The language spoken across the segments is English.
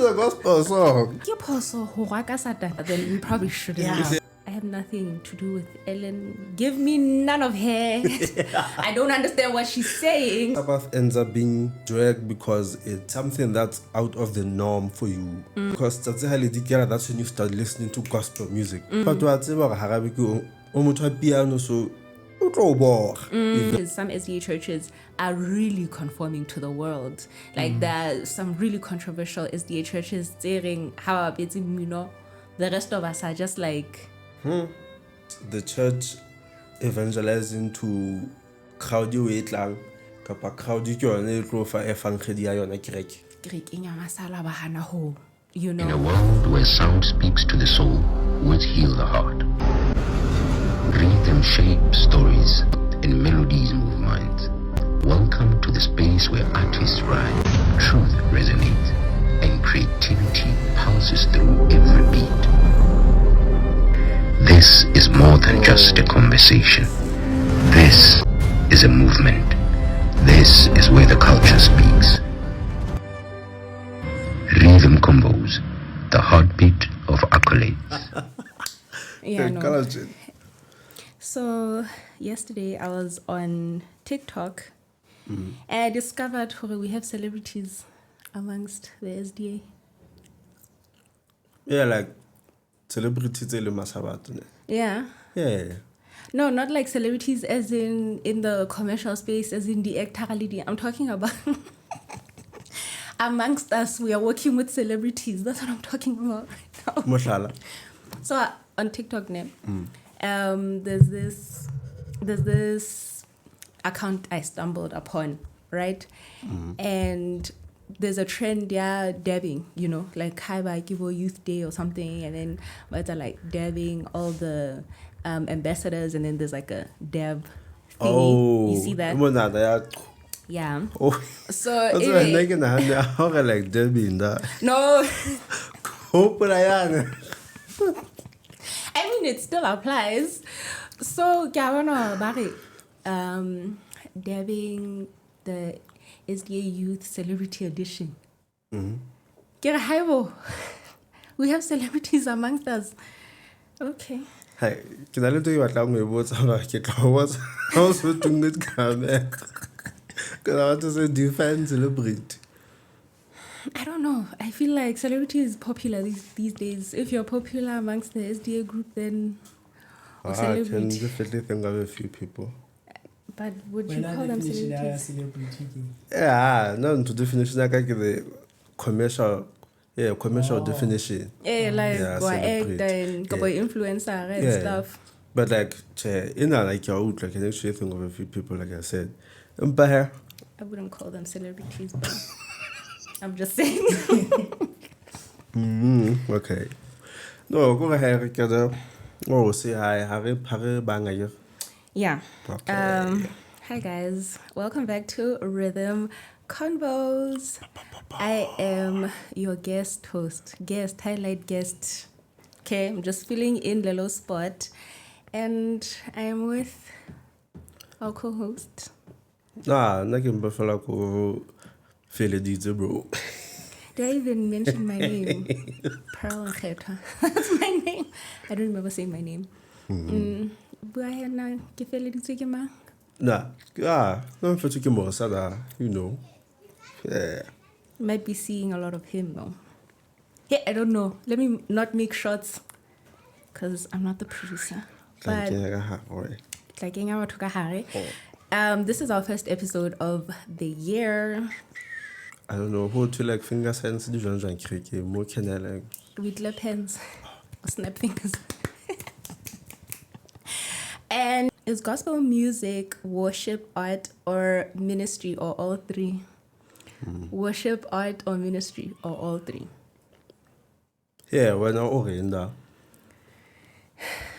a gospel song. Then we probably shouldn't. Yeah. I have nothing to do with Ellen. Give me none of her. I don't understand what she's saying. Sabbath ends up being dragged because it's something that's out of the norm for you. Because that's when you start listening to gospel music. But what's about piano, so some SDA churches are really conforming to the world. Like there are some really controversial SDA churches saying how the rest of us are just like the church evangelizing to crowd you wait lang kapa crowd ke yone tlo fa efangedi ya yona kereke. You know. In a world where sound speaks to the soul, words heal the heart. Rhythm shapes stories and melodies move minds. Welcome to the space where artists rhyme, truth resonates, and creativity pulses through every beat. This is more than just a conversation. This is a movement. This is where the culture speaks. Rhythm Convos, the heartbeat of accolades. Yeah, no. So yesterday I was on TikTok and I discovered we have celebrities amongst the SDA. Yeah, like celebrities Masabat. Yeah. Yeah. No, not like celebrities as in the commercial space, as in the actor. I'm talking about amongst us, we are working with celebrities. That's what I'm talking about right now. So on TikTok now, there's this account I stumbled upon, right? And there's a trend, yeah, dabbing, like Hi Bye Kivo Youth Day or something, and then it's like dabbing all the ambassadors, and then there's like a dab thingy. Oh, you see that? Yeah. Oh, so anyway. Like Debbie in that. No. I mean, it still applies. So, Barry, dabbing the SDA Youth Celebrity Edition. We have celebrities amongst us. Okay. Hey, can I tell you what I'm about? I was also doing it. Because I want to say, define celebrity. I don't know. I feel like celebrity is popular these days. If you're popular amongst the SDA group, then I can definitely think of a few people. But would you call them celebrities? Yeah, no, to definition, I can give the commercial definition. Yeah, like go act and go influencer and stuff. But like, in like your out, like, I can actually think of a few people, like I said. I wouldn't call them celebrities, but I'm just saying. Okay. No, go ahead, oh, say hi. Have a banger. Yeah. Okay. Hi guys. Welcome back to Rhythm Convos. I am your guest host. Highlight guest. Okay, I'm just filling in the low spot. And I'm with our co-host. Nakin Buffalo ko Fele DJ, bro. Did I even mention my name? Pearl and Kheta. That's my name. I don't remember saying my name. Buayana Kefele DJ ma? Nah, no for to more sada, Yeah. Might be seeing a lot of him though. Hey, I don't know. Let me not make shots because I'm not the producer. But this is our first episode of the year. I don't know who to like finger sense more can I like with lip hands or snap fingers. And is gospel music worship, art, or ministry, or all three? Worship, art, or ministry, or all three? Yeah, we're not all in that.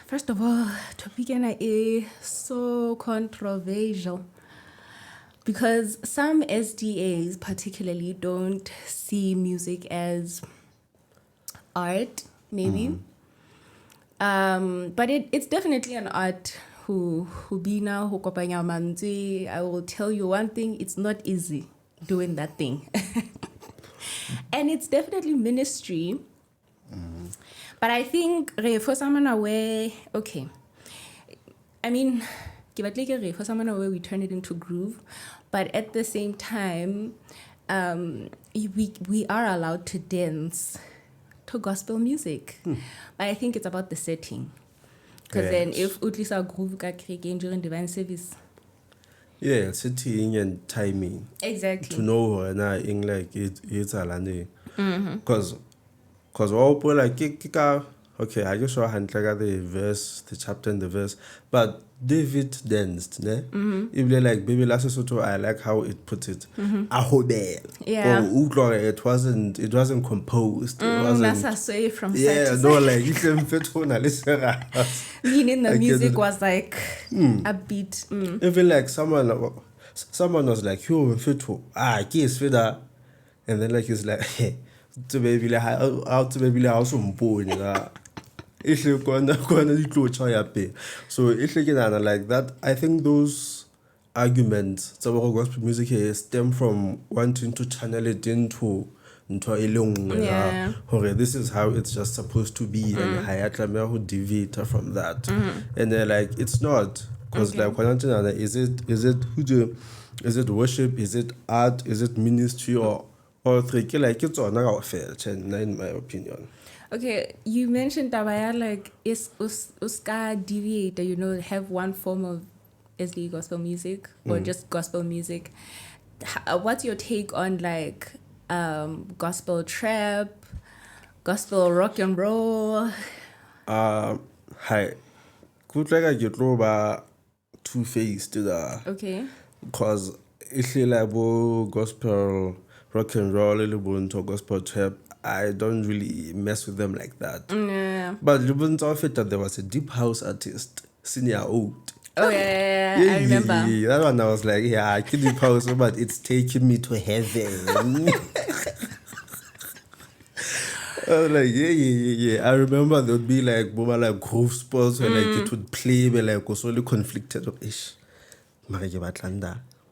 First of all, topic is so controversial because some SDAs particularly don't see music as art, maybe. But it's definitely an art. Who be now who kopanya manzi. I will tell you one thing: it's not easy doing that thing. And it's definitely ministry. But I think for someone aware, okay. I mean, for someone aware, we turn it into groove. But at the same time, we are allowed to dance to gospel music. But I think it's about the setting. Because then if utlisa groove ka kregen during divine service. Yeah, setting and timing. Exactly. To know when I in like it's alane. Because all like okay, I just saw hand like the verse, the chapter and the verse, but David danced, ne? If they like baby last soto, I like how it put it. Ahobel. Yeah. Or it wasn't composed. It wasn't. That's a from Yeah, side to no, side. like you can fit on a listen. Meaning the I get music it. was like a beat. Even like someone was like, yo, fit kiss with that. And then like he's like, hey, to baby like how to baby like also born. So if you can like that, I think those arguments about gospel music here stem from wanting to channel it into a long Yeah. okay, this is how it's just supposed to be, and I who deviate from that, and they're like it's not, because Okay. like is it worship, is it art, is it ministry, or all three? Like it's all now fair, in my opinion. Okay, you mentioned Tabaya, like, is Uska deviate, have one form of SD gospel music or just gospel music. What's your take on, like, gospel trap, gospel rock and roll? Hi. Good like I get over two-faced to that. Okay. Because it's like gospel rock and roll, into gospel trap, I don't really mess with them like that. Yeah. But that there was a deep house artist, senior old. Oh, yeah, I remember. Yeah, that one I was like, yeah, I can deep house, but it's taking me to heaven. I was like, yeah. I remember there would be like groove spots where like it would play, but like was only conflicted of ish.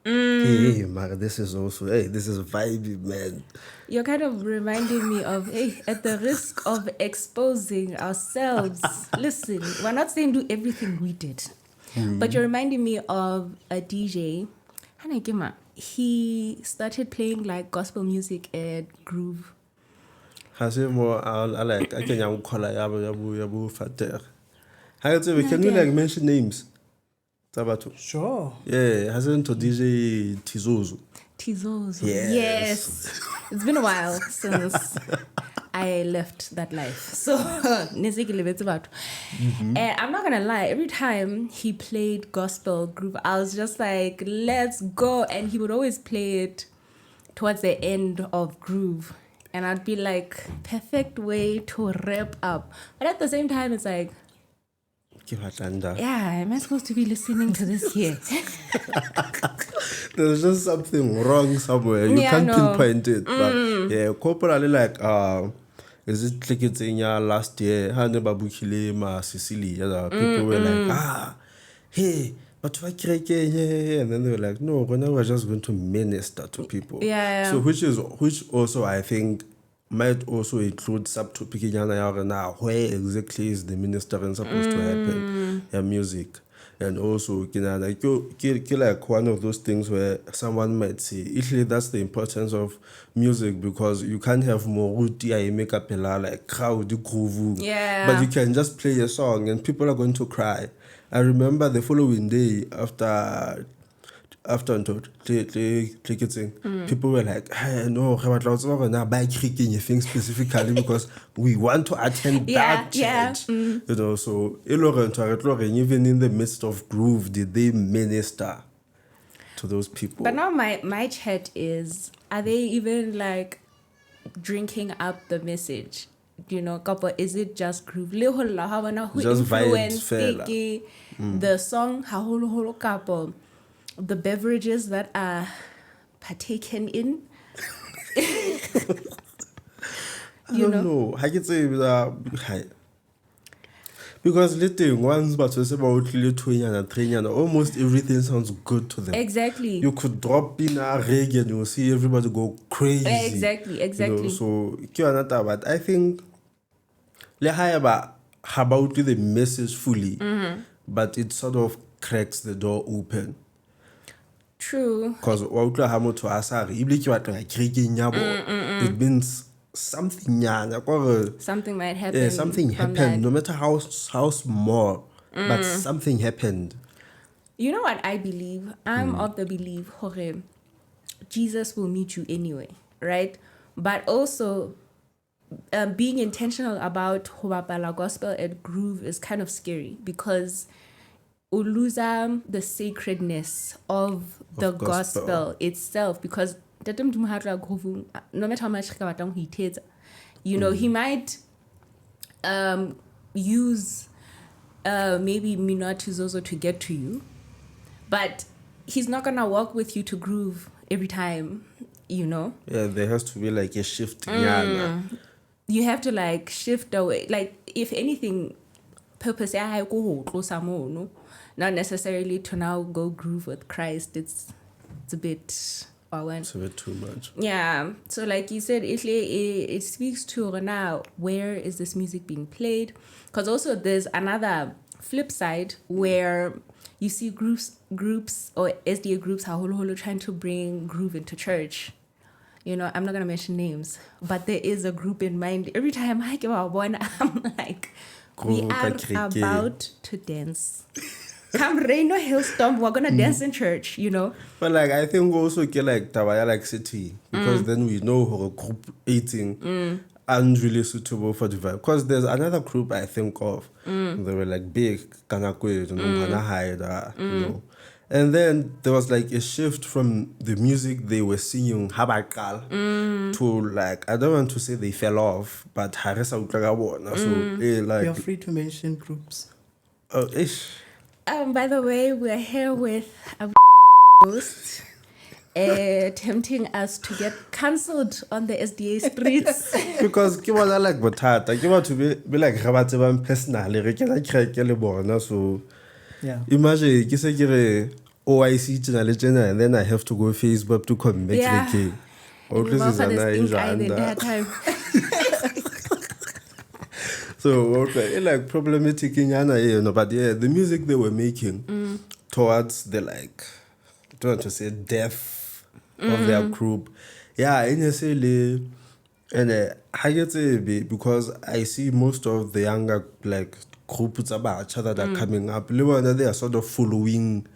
Hey, Mara, this is vibey, man. You're kind of reminding me of, hey, at the risk of exposing ourselves, listen, we're not saying do everything we did, but you're reminding me of a DJ, Hannah Gima. He started playing like gospel music at Groove. Has it more? I like. I can call yabu fater. Can we like mention names? Tabatu. Sure. Yeah, hasn't to DJ Tizozo. Tizozo. Yes. It's been a while since I left that life. So, and I'm not gonna lie, every time he played gospel groove, I was just like, let's go. And he would always play it towards the end of groove. And I'd be like, perfect way to wrap up. But at the same time, it's like, yeah, am I supposed to be listening to this here? There's just something wrong somewhere. You can't pinpoint it. But yeah, corporally like is it Tlikitinya last year? Hanebabukile ma Sicily. People were like, hey, but why yeah, and then they were like, no, we're just going to minister to people. Yeah. So which also I think might also include subtopic now where exactly is the ministering supposed to happen, music. And also like one of those things where someone might say actually that's the importance of music, because you can't have more make Acappella like crowd groove, but you can just play a song and people are going to cry. I remember the following day after people were like, hey, no, by kicking your thing specifically because we want to attend that church. So even in the midst of groove, did they minister to those people? But now my chat is, are they even like drinking up the message? Couple, is it just groove? Who Just influenced vibes, the song? How couple? The beverages that are partaken in. I don't know. I can say Because later, once but about train, almost everything sounds good to them. Exactly. You could drop in a reggae and you'll see everybody go crazy. Exactly. So, but I think how about the message fully, but it sort of cracks the door open. True. Because it means something Something might happen. yeah, something from happened, that. no matter how small, but something happened. You know what I believe? I'm of the belief, Jorge, Jesus will meet you anyway, right? But also, being intentional about Hobabala gospel and groove is kind of scary because uluza the sacredness of the gospel itself, because no matter how much he takes, you know, he might use maybe Minati Zozo to get to you, but he's not gonna walk with you to groove every time, you know. Yeah, there has to be like a shift. You have to like shift away. Like, if anything, purpose no, not necessarily to now go groove with Christ. It's a bit It's a bit too much. Yeah. So like you said, it speaks to now where is this music being played? Because also there's another flip side where you see groups or SDA groups are trying to bring groove into church. You know, I'm not going to mention names, but there is a group in mind. Every time I give out one, I'm like, we are about to dance. Come rain or hailstorm, we're going to dance in church, you know. But like, I think also get like Tawaya like city, because then we know how group 18 aren't really suitable for the vibe. Because there's another group I think of, they were like big, Kanakwe, you know. And then there was like a shift from the music they were singing, Habakal, to like, I don't want to say they fell off, but Haresa Utlagabona. So, like. You're free to mention groups. Oh, ish. By the way, we're here with a host tempting us to get cancelled on the SDA streets. Because ke bona like bothata, ke batho be like ga ba tsebang personally, re ke la kreke le bona. So Yeah. imagine ke se ke re OIC tjena le tjena, and then I have to go Facebook to come back Yeah. again. And we both had this stink eye the entire time. So okay, like problematic in Yana, you know, but yeah, the music they were making towards the like, I don't want to say death of their group. Yeah, initially, and I get it because I see most of the younger like groups about that are coming up. They are sort of following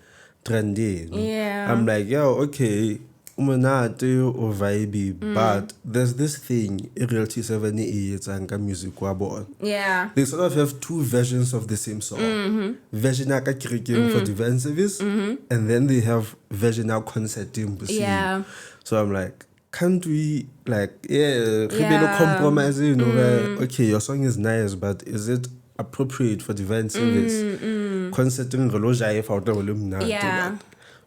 trendy. You know? Yeah. I'm like, yeah, okay. Or vibe, but there's this thing in reality 78 and music wabo. Yeah. They sort of have two versions of the same song. Version aka kirikeng for divine service, and then they have version now concerting. Yeah. So I'm like, can't we like compromise? You know, where, okay, your song is nice, but is it appropriate for divine service? Concerting reloja if out of Yeah.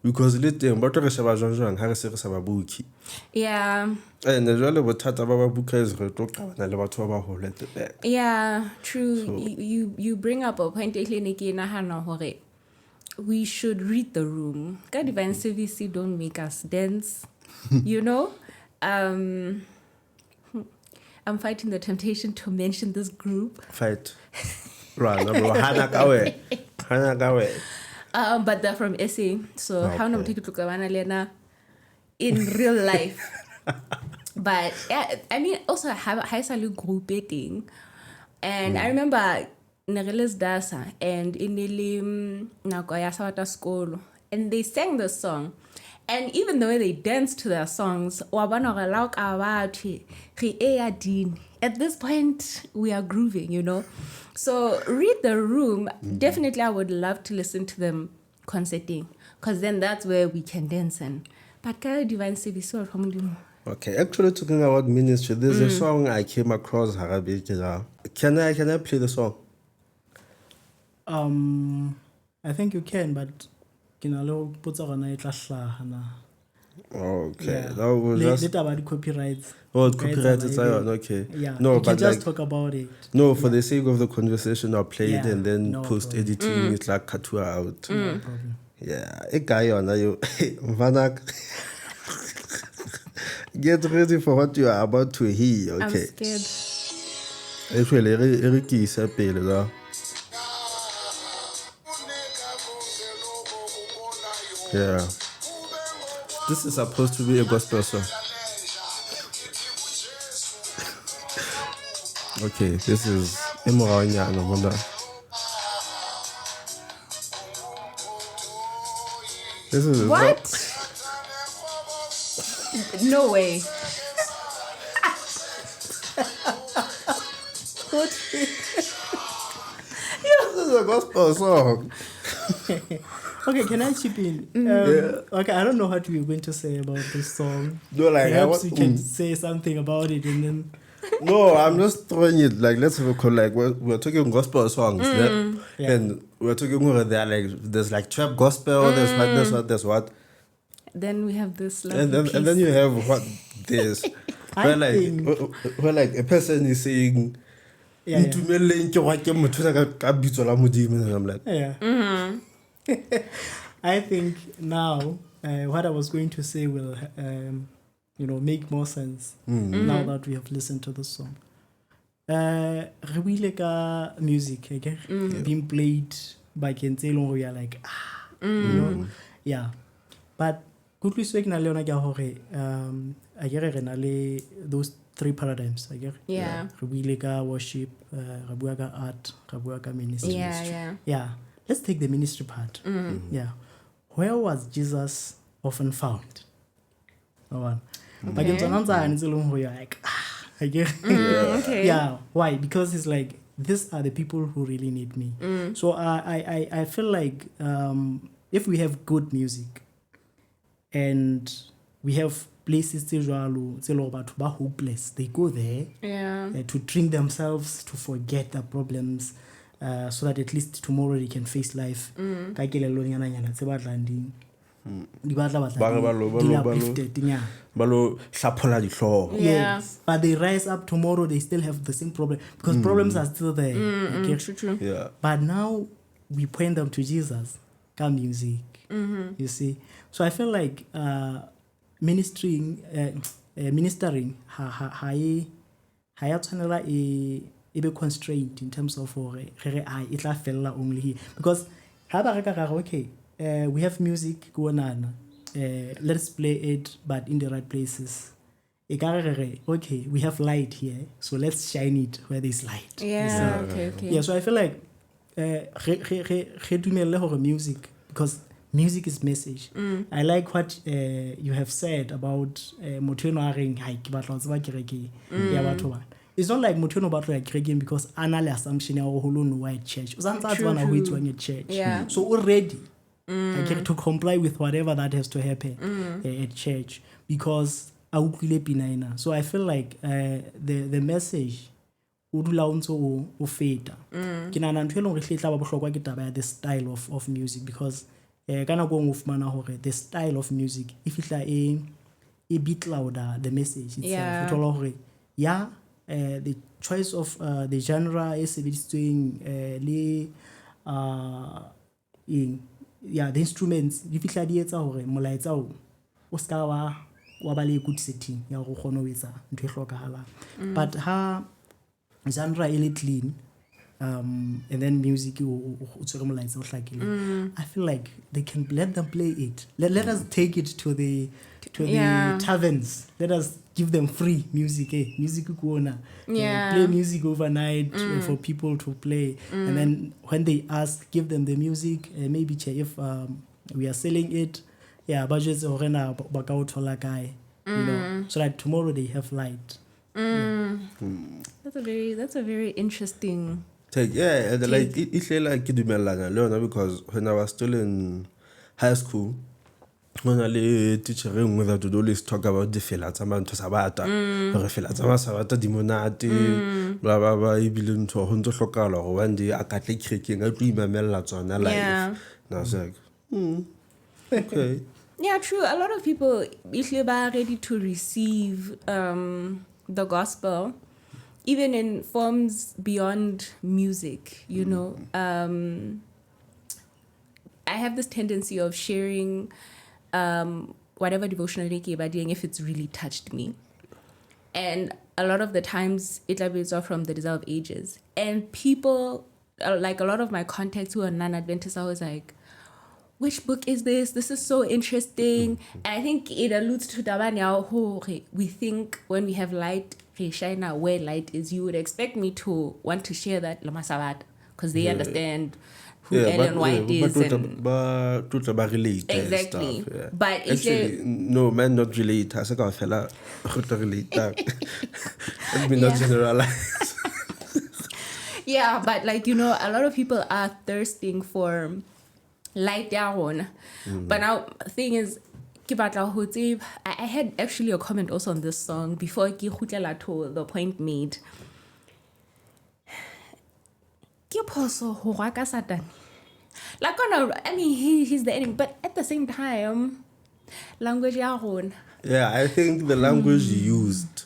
Because later, but re sheba jang ha re se re sa ba buki. Yeah. And jwale bothata ba ba buka is re tlo qabana le batho ba ba hole at the back. Yeah, true. So, you bring up a point we should read the room. God divine service don't make us dance. You know? I'm fighting the temptation to mention this group. Fight. Run, Hana Kawe. But they're from SA, so how do you take Lena in real life? But yeah, I mean, also high salute group thing, and I remember Nereles Dasa and Inilim Nagoya Sawata School, and they sang the song, and even the way they danced to their songs, at this point we are grooving, you know. So read the room. Definitely, I would love to listen to them concerting, because then that's where we can dance and. But divine service. Okay, actually talking about ministry, there's a song I came across. Can I play the song? I think you can, but Okay, Yeah. that was just Later about copyrights. copyright. It's Right, okay. Yeah, No, you can but just like talk about it. no, for the sake of the conversation, I'll play it Yeah, and then no post problem. editing. It's like cut out. No problem. Yeah, a guy on you, Vanak. Get ready for what you are about to hear. I'm Okay. scared. Actually, Eric is a pale. Yeah. This is supposed to be a gospel song. Okay, this is Emoranya no wonder. This is What? No way. This is a gospel song. Okay, can I chip in? Okay, I don't know what we're going to say about this song. No, like Perhaps we can say something about it and then. No, I'm just throwing it like let's have a call. Like we're talking gospel songs, Yeah. and we're talking over there. Like there's like trap gospel. There's what. Then we have this lovely And then you have what this I where like think- where like a person is saying Yeah, yeah. "Ntumeleng ke wa ke motho ka bitso la Modimo," and I'm like, Yeah. I think now what I was going to say will, make more sense now that we have listened to the song. Re buile ka music, okay? Being played by Kentselong, we are like, yeah. But kutlwiswe ke na le yona ke hore I get re na le those three paradigms, I get. Yeah. Re buile ka worship, re bua ka art, re bua ka ministry. Yeah. Let's take the ministry part. Yeah. Where was Jesus often found? No one. But in you're like, I get. Okay. Yeah. Why? Because it's like, these are the people who really need me. So I feel like if we have good music and we have places about hopeless, they go there to drink themselves, to forget their problems, so that at least tomorrow they can face life. balo hlaphola dihlooho. Yes, but they rise up tomorrow, they still have the same problem because problems are still there. Okay? True. Yeah. But now we point them to Jesus, come music. You see, so I feel like ministering ha ya tshwanela e be constrained in terms of it tla fella only here, because okay, we have music go on, let's play it but in the right places. Okay, we have light here, so let's shine it where there's light. Okay. Yeah, so I feel like music, because music is message. I like what you have said about it's not like motho no batho ya kerekeng because anale assumption ya go no white church. Church. Yeah. So already to comply with whatever that has to happen at church, because so I feel like the message o dula o ntse o feta. Ke nana ntho e leng re hle tla ba bohlokwa ke taba ya the style of music, because kana go ngofumana hore the style of music if itla e bit louder the message itself. The choice of the genre is sebedisitsweng le the instruments di fihla di etsa hore molaetsa o ska wa ba le good setting ya go kgona ho etsa ntho e hlokahalang. But ha genre e le clean, and then music I feel like they can let them play it. Let us take it to the taverns. Let us give them free music. Music play music overnight for people to play, and then when they ask, give them the music. Maybe if we are selling it, budgets or so that tomorrow they have light. That's a very interesting take. Yeah, and like it's like because when I was still in high school, when I teacher that would always talk about the filatama to Sabata, or filatama Sabata dimonati, blah blah blah, ibilin to Honto Lokal or one day a Catholic creaking a dream a melats on a life. And I was like, okay. Yeah, true. A lot of people usually are ready to receive the gospel, even in forms beyond music, you know. I have this tendency of sharing whatever devotional I'm doing if it's really touched me. And a lot of the times, it is off from the Desire of Ages. And people, like a lot of my contacts who are non-Adventists, I was like, which book is this? This is so interesting. And I think it alludes to Dabanya, who we think when we have light, shine where light is, you would expect me to want to share that Lama Sabat, because they understand who Ellen White is. But relate. Exactly. Stuff, yeah. But actually, no, man, not relate. I say, fella, relate. Let me not generalize. Yeah, but like, you know, a lot of people are thirsting for light down. But now, thing is, I had actually a comment also on this song before the point made. Like, I mean, he's the enemy, but at the same time, language. Yeah, I think the language used.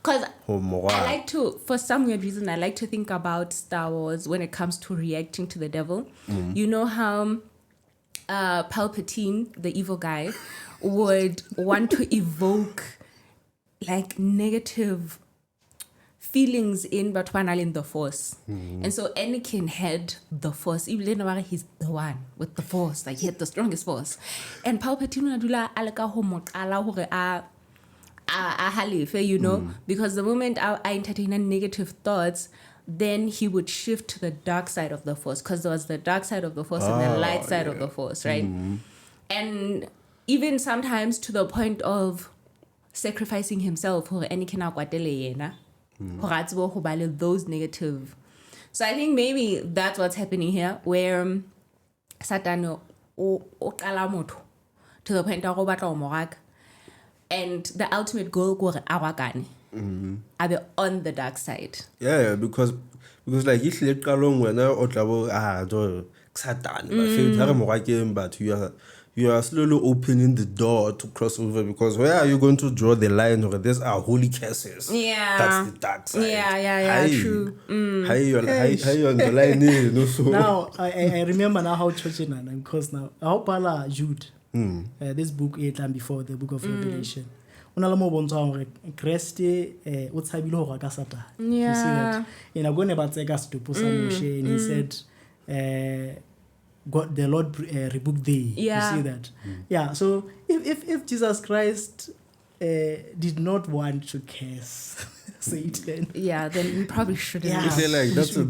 Because I like to, for some weird reason, I like to think about Star Wars when it comes to reacting to the devil. You know how Palpatine, the evil guy, would want to evoke like negative feelings in Batwanal in the Force. And so Anakin had the Force. Even though he's the one with the Force, like he had the strongest Force. And Palpatine adula alaka homokala hore a halife, you know, because the moment I entertain negative thoughts, then he would shift to the dark side of the Force, because there was the dark side of the Force and the light side of the Force, right? And even sometimes to the point of sacrificing himself for those negative. So I think maybe that's what's happening here, where Satan o qala motho to the point of go and the ultimate goal gore awakane abe on the dark side. Yeah, because like if you qalong wena o tla do Satan but you are slowly opening the door to cross over, because where are you going to draw the line? Or these are holy curses. Yeah, that's the dark side. Yeah, true. How you on the line? You know, so now I remember now how church in and because now I hope Allah Jude this book 8 and before the book of Revelation. Una mo bontsha hore Christ o tshabile ho raka Satan. You see that? In a go ne ba tseka stupo sa moshe, and he said God, the Lord rebuked thee. Yeah. You see that? Yeah. So if Jesus Christ did not want to curse Satan, yeah, then we probably shouldn't. Yeah. like that's a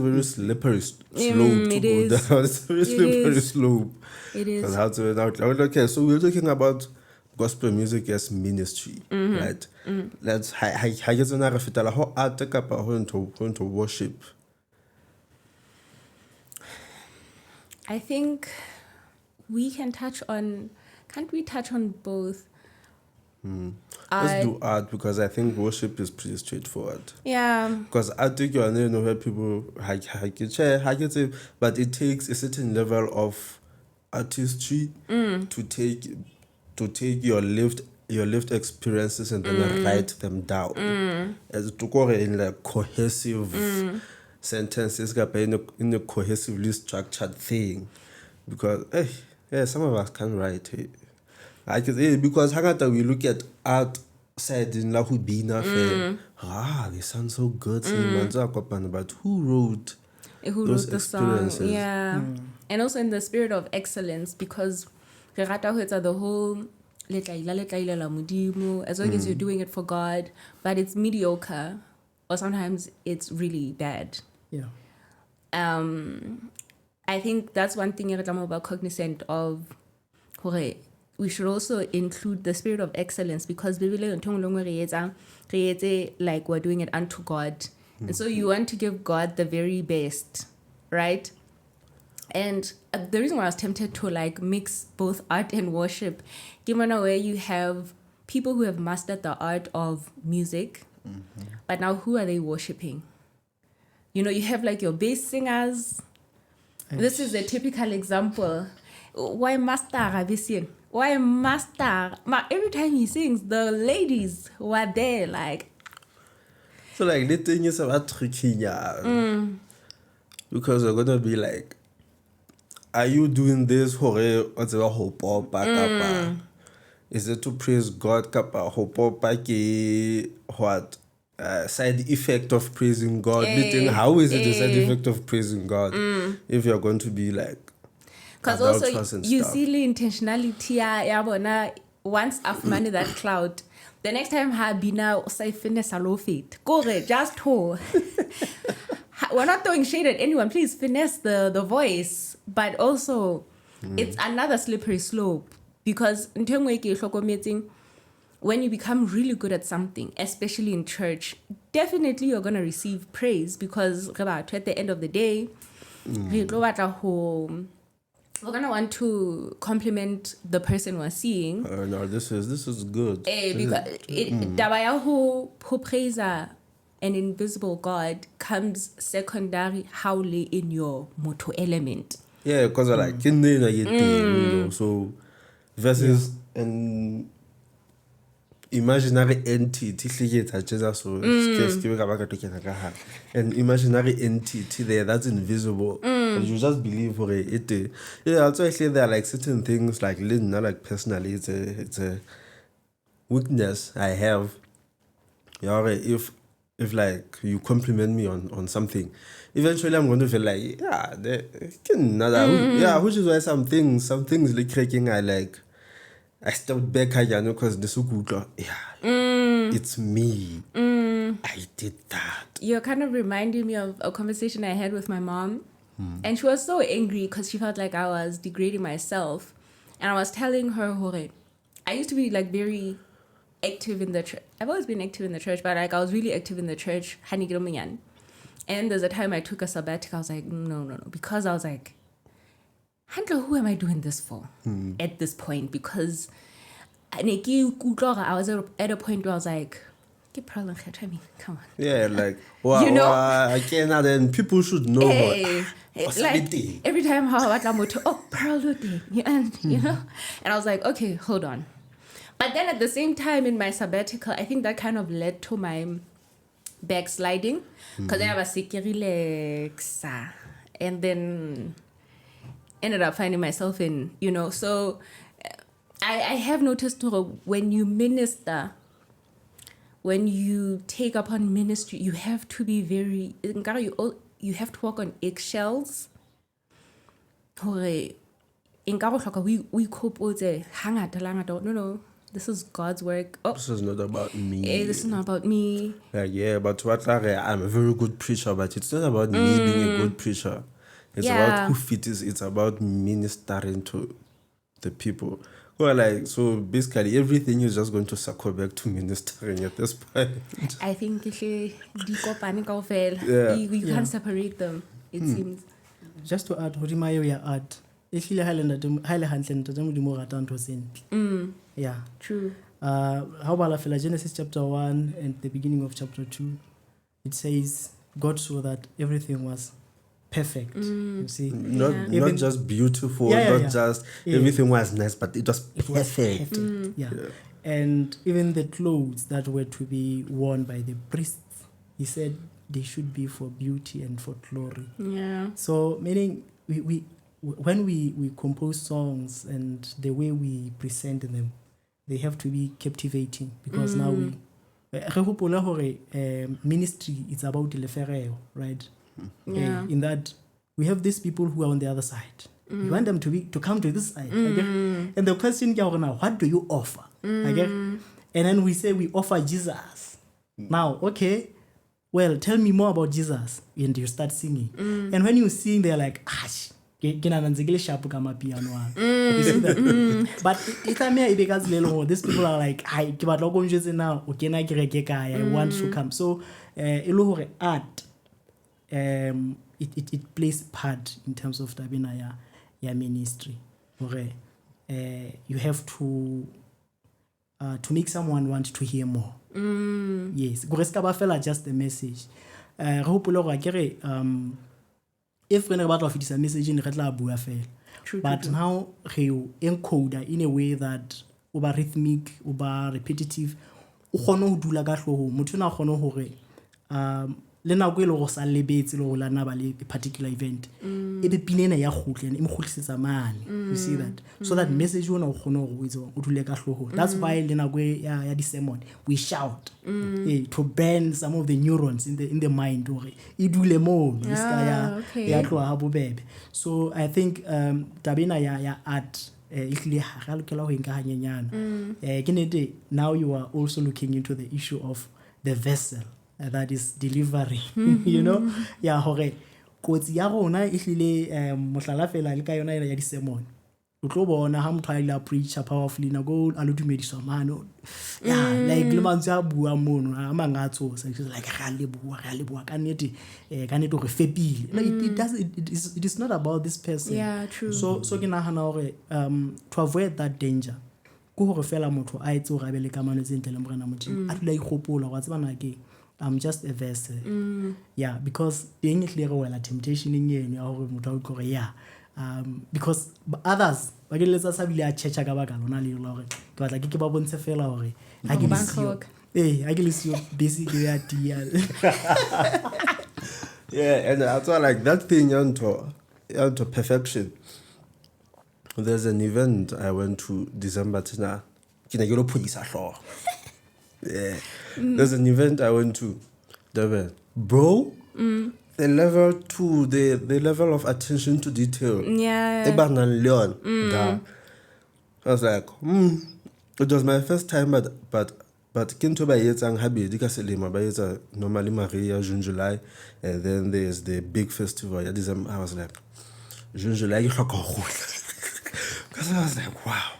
very slippery slope to go down. It's a very slippery slope. It is. How to it out. Okay, so we're talking about gospel music as ministry, right? Let's how art into worship. I think we can touch on. Can't we touch on both? Let's do art, because I think worship is pretty straightforward. Yeah. Because I think you know where people but it takes a certain level of artistry to take your lived experiences and then write them down as to go in like cohesive sentences, in a cohesively structured thing. Because some of us can't write it. Because we look at art side in Lahubina they sound so good, but who wrote the song? Yeah. And also in the spirit of excellence, because the whole as long as you're doing it for God, but it's mediocre, or sometimes it's really bad. Yeah. I think that's one thing I'm about cognizant of. We should also include the spirit of excellence, because like we're doing it unto God. And so you want to give God the very best, right? And the reason why I was tempted to like mix both art and worship, given where you have people who have mastered the art of music, but now who are they worshiping? You know, you have like your bass singers. This is a typical example. Why master Rabisian? why master? Every time he sings, the ladies were there, like. So like the thing is about tricking, because they're gonna be like, are you doing this for a hope or back? Is it to praise God? Kappa hope or what? Side effect of praising God. How is it a side effect of praising God if you're going to be like, because also you see the intentionality ya once I've managed that cloud, the next time Habina say finesse a low feet. Go just ho. We're not throwing shade at anyone. Please finesse the voice, but also it's another slippery slope, because in terms of when you become really good at something, especially in church, definitely you're going to receive praise, because at the end of the day, we're going to want to compliment the person we're seeing. No, this is good. Because who praise an invisible God comes secondary howly in your motto element. Yeah, because like you know, so versus an imaginary entity, an imaginary entity there that's invisible, and you just believe for it. Yeah, also I say there are like certain things like like personally, it's a weakness I have. Yeah, if like you compliment me on something, eventually I'm going to feel like which is why some things like cracking I stepped back again because this it's me. I did that. You're kind of reminding me of a conversation I had with my mom, and she was so angry because she felt like I was degrading myself, and I was telling her, I used to be like very active in the church. I've always been active in the church, but like I was really active in the church. And there's a time I took a sabbatical. I was like, no, because I was like, who am I doing this for at this point? Because I was at a point where I was like, I mean, come on. Yeah, like, I cannot, and people should know. Like, every time Pearl and you know, and I was like, okay, hold on. But then at the same time in my sabbatical, I think that kind of led to my backsliding, because I was sick, relax, and then ended up finding myself in, so I have noticed when you minister, when you take upon ministry, you have to be very, you have to walk on eggshells. No, this is God's work. This is not about me. This is not about me. Yeah, but I'm a very good preacher, but it's not about me being a good preacher. It's about who fit is. It's about ministering to the people. Well, like, so basically everything is just going to circle back to ministering at this point. I think you can't separate them, it seems. Just to add, yeah, true. How about Genesis chapter 1 and the beginning of chapter 2? It says God saw that everything was perfect. You see, not just beautiful, just everything was nice, but it was perfect. Yeah. And even the clothes that were to be worn by the priests, he said they should be for beauty and for glory. Yeah. So meaning when we compose songs and the way we present them, they have to be captivating, because now ministry is about lefereo, right? Yeah. In that we have these people who are on the other side. We want them to come to this side. And the question is now, what do you offer? And then we say we offer Jesus. Now, okay, well, tell me more about Jesus. And you start singing. And when you sing, they're like, you see that? But these people are like, I want to come. So art, it plays part in terms of tabina ya ministry. You have to make someone want to hear more. Yes, just the message. if re ne re batla ho fetisa message ne re tla bua fela. But now re encoder in a way that oba rhythmic, oba repetitive, o kgone ho dula ka hloho, motho na kgone hore le nako ile go sa lebetse le go lana ba le particular event e be pinena ya khutla e mo khutlisetsa mane. You see that, so that message ona o kgone go itse o dule ka hloho. That's why le nako ya di sermon we shout to burn some of the neurons in the mind or e dule mo this guy ya tloha ha bobebe. So I think tabena ya art ikhle ha lokela ho enka hanyenyana. Ke nete now you are also looking into the issue of the vessel that is delivery. You know, ya hore kotsi ya rona ihlile mohlala fela le ka yona ya di sermon o tlo bona ha motho a ile a preacher powerfully na go a lo dumediswa mano like le mantse a bua mono a mangatso so like ga le bua ka nete go fepile. No, it is not about this person. Yeah, true. So ke nahana hore to avoid that danger go hore fela motho a itse go rabele kamano tsentle le morena modimo a tla igopola wa tsebana ke I'm just a vessel. Yeah, because being clear wala temptation in yen ya hore motho a go ya because others ba ke letsa sa bile a checha ka baka lona le hore ke batla ke ba bontshe fela hore ha ke lesio ha ke lesio busy ke ya dia. Yeah, and I thought like that thing onto perfection. There's an event I went to December tina kina ke lo phudisa hlo. Yeah. There's an event I went to. Bro, the level of attention to detail. Yeah. I was like, it was my first time, but kinto ba yetsang habedi ka selemo ba yetsa normally Maria June July, and then there's the big festival ya December. I was like, June July ke hloka go because I was like, wow.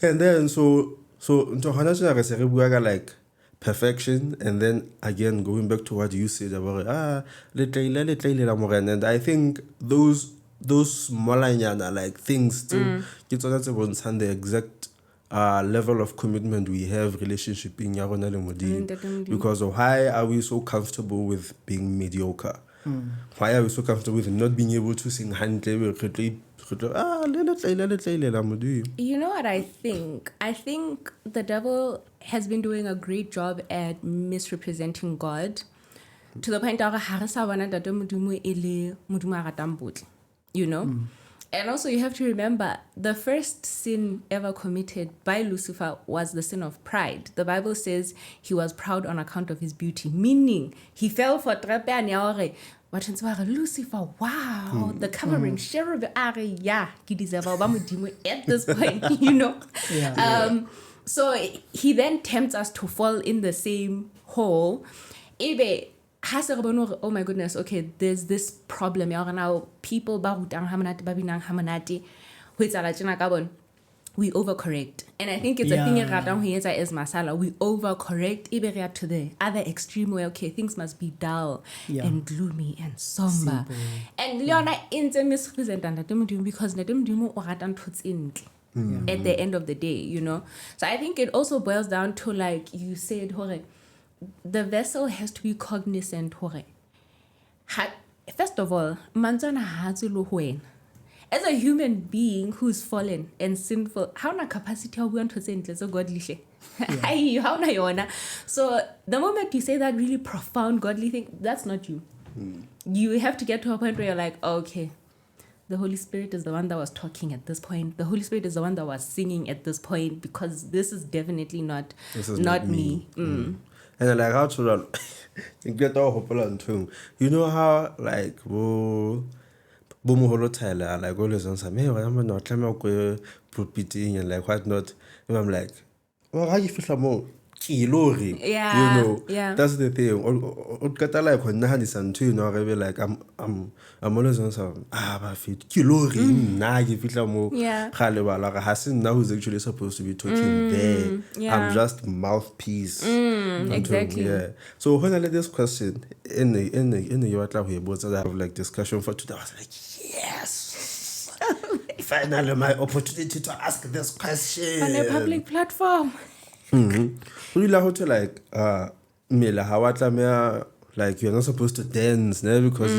And then so into hana tsena re se re bua ka like perfection, and then again going back to what you said about le la morena, and I think those smallanyana like things too ke tsona tse bontshang the exact level of commitment we have relationship in ya rona le modimo. Because of why are we so comfortable with being mediocre? Why are we so comfortable with not being able to sing hantle? You know what I think? I think the devil has been doing a great job at misrepresenting God to the point that you know? And also you have to remember the first sin ever committed by Lucifer was the sin of pride. The Bible says he was proud on account of his beauty, meaning he fell for trepe and Lucifer, wow, the covering cherub, yeah, at this point, you know. So he then tempts us to fall in the same hole. Oh my goodness, okay, there's this problem. Now people we overcorrect. And I think it's a thing is masala. We overcorrect to the other extreme where okay, things must be dull and gloomy and somber. Simple. And Leona in misrepresent because at the end of the day, you know. So I think it also boils down to, like you said, the vessel has to be cognizant. First of all, as a human being who's fallen and sinful, how na capacity how we want to say so godly? How na yona? So the moment you say that really profound godly thing, that's not you. You have to get to a point where you're like, oh, okay, the Holy Spirit is the one that was talking at this point. The Holy Spirit is the one that was singing at this point, because this is definitely not me. And like how to get all hope, you know how like Bomoholo Tyler, like always on some, hey, I'm not pulpiting and like what not. And I'm like, well, how you feel more? Kilori. Yeah. You know, that's the thing. Or like when Nahani and two, you know, like I'm always on some but fit Kilori, nah, you feel more Halewa, like Hassan now who's actually supposed to be talking there. Yeah. I'm just mouthpiece. Exactly. Yeah. So when I let this question in the Yadah we both have like discussion for today, I was like, yes, finally my opportunity to ask this question on a public platform. Would you like to like Mela Hawatla like you're not supposed to dance, ne? Because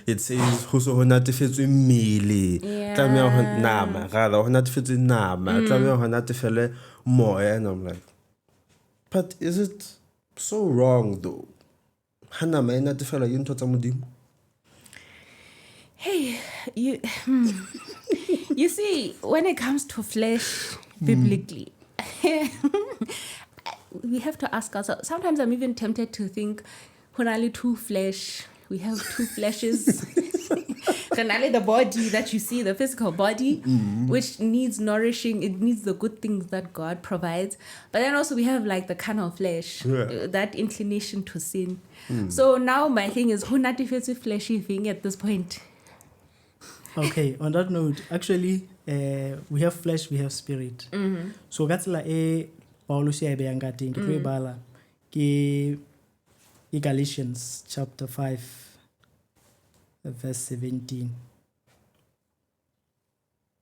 it says ho so ho natefetswe mmele, tlameha ho nama, rather ho natefetswe nama, tlameha ho natefele moya. And I'm like, but is it so wrong though? Hana ma ena tefela ke ntho tsa modimo. Hey, you see, when it comes to flesh, biblically, we have to ask ourselves. Sometimes I'm even tempted to think, Honali two flesh, we have two fleshes. Honali the body that you see, the physical body, which needs nourishing. It needs the good things that God provides. But then also we have like the carnal flesh, that inclination to sin. So now my thing is, Honati fits with fleshy thing at this point. Okay, on that note, actually, we have flesh, we have spirit. So that's like Paulo siya ibang gating ke bala ke Galatians chapter 5 verse 17.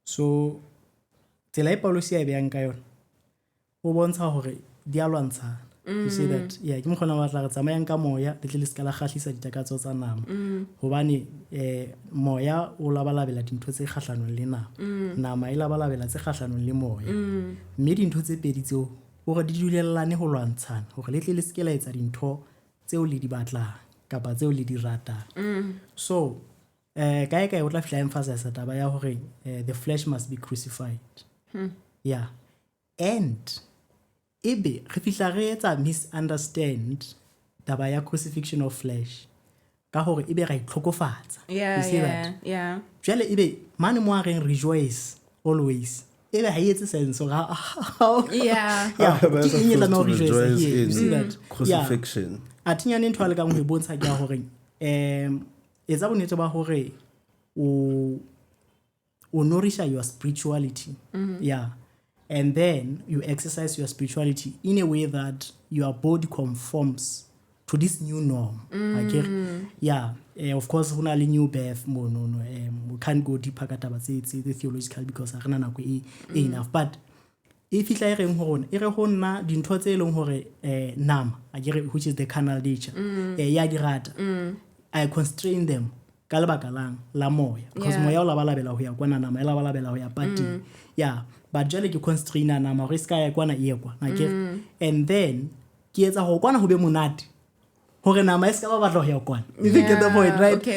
So tsela Paulo siya ibang ka yon o bontsha hore di a lwantsha. You see that? Yeah, ke mkhona ba tla tsamayang ka moya le tle ska la khahlisa ditakatso tsa nama. Hobane moya o labalabela dintho tse kgahlanong le nama e labalabela tse kgahlanong le moya. Mme dintho tse pedi tseo o re di dulellane ho lwantshana hore le tle le ska la etsa dintho tseo le di batlang kapa tseo le di ratang. So kae o tla fihla emphasize taba ya hore the flesh must be crucified. Yeah. And ebe re fihla re etsa misunderstand taba ya crucifixion of flesh ka hore ebe ra itlhokofatsa. You see that? Yeah. Jale ebe mane mo a reng rejoice always ebe ha etse sense so Yeah. Rejoice. You see that? Crucifixion. Atinyane ntho le ka mo bontsha ke hore etsa bonetse ba hore o nourisha your spirituality. Yeah. And then you exercise your spirituality in a way that your body conforms to this new norm. Yeah. Of course, when a new birth, we can't go deeper at the theological because I don't enough. But if it's like na dintho tse eleng hore nama which is the carnal nature ya dirata I constrain them ka lebaka lang la moya because moya o labalabela ho ya kwana nama e labalabela ho ya party. Yeah. But jale ke constrain nama re ska ya kwana e kwa and then ke etsa ho kwana ho be monate hore nama e ska ba batla ho ya kwana. You think get the point, right? Okay,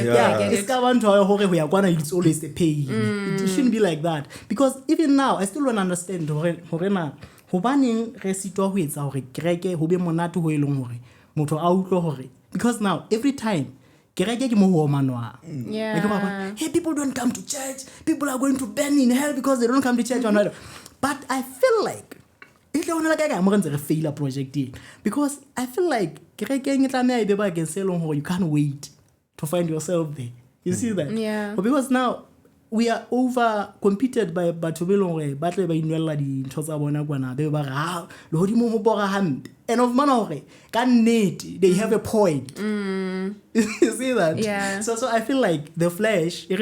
It's ska ba ntho hore ho ya kwana it's always the pay. It shouldn't be like that because even now I still don't understand hore na hobaneng re sitwa ho etsa hore kereke ho be monate ho eleng hore motho a utlwe hore because now every time kereke ke mo ho manwa. Hey, people don't come to church. People are going to burn in hell because they don't come to church. But I feel like it's a failure project because I feel like you can't wait to find yourself there. You see that? Yeah. But because now we are over competed by Batubelong, Battle by Inwella, Tosa Bonagwana, they were Lodimo Bora Hand. And of Manore, can need they have a point. You see that? Yeah. So I feel like the flesh, but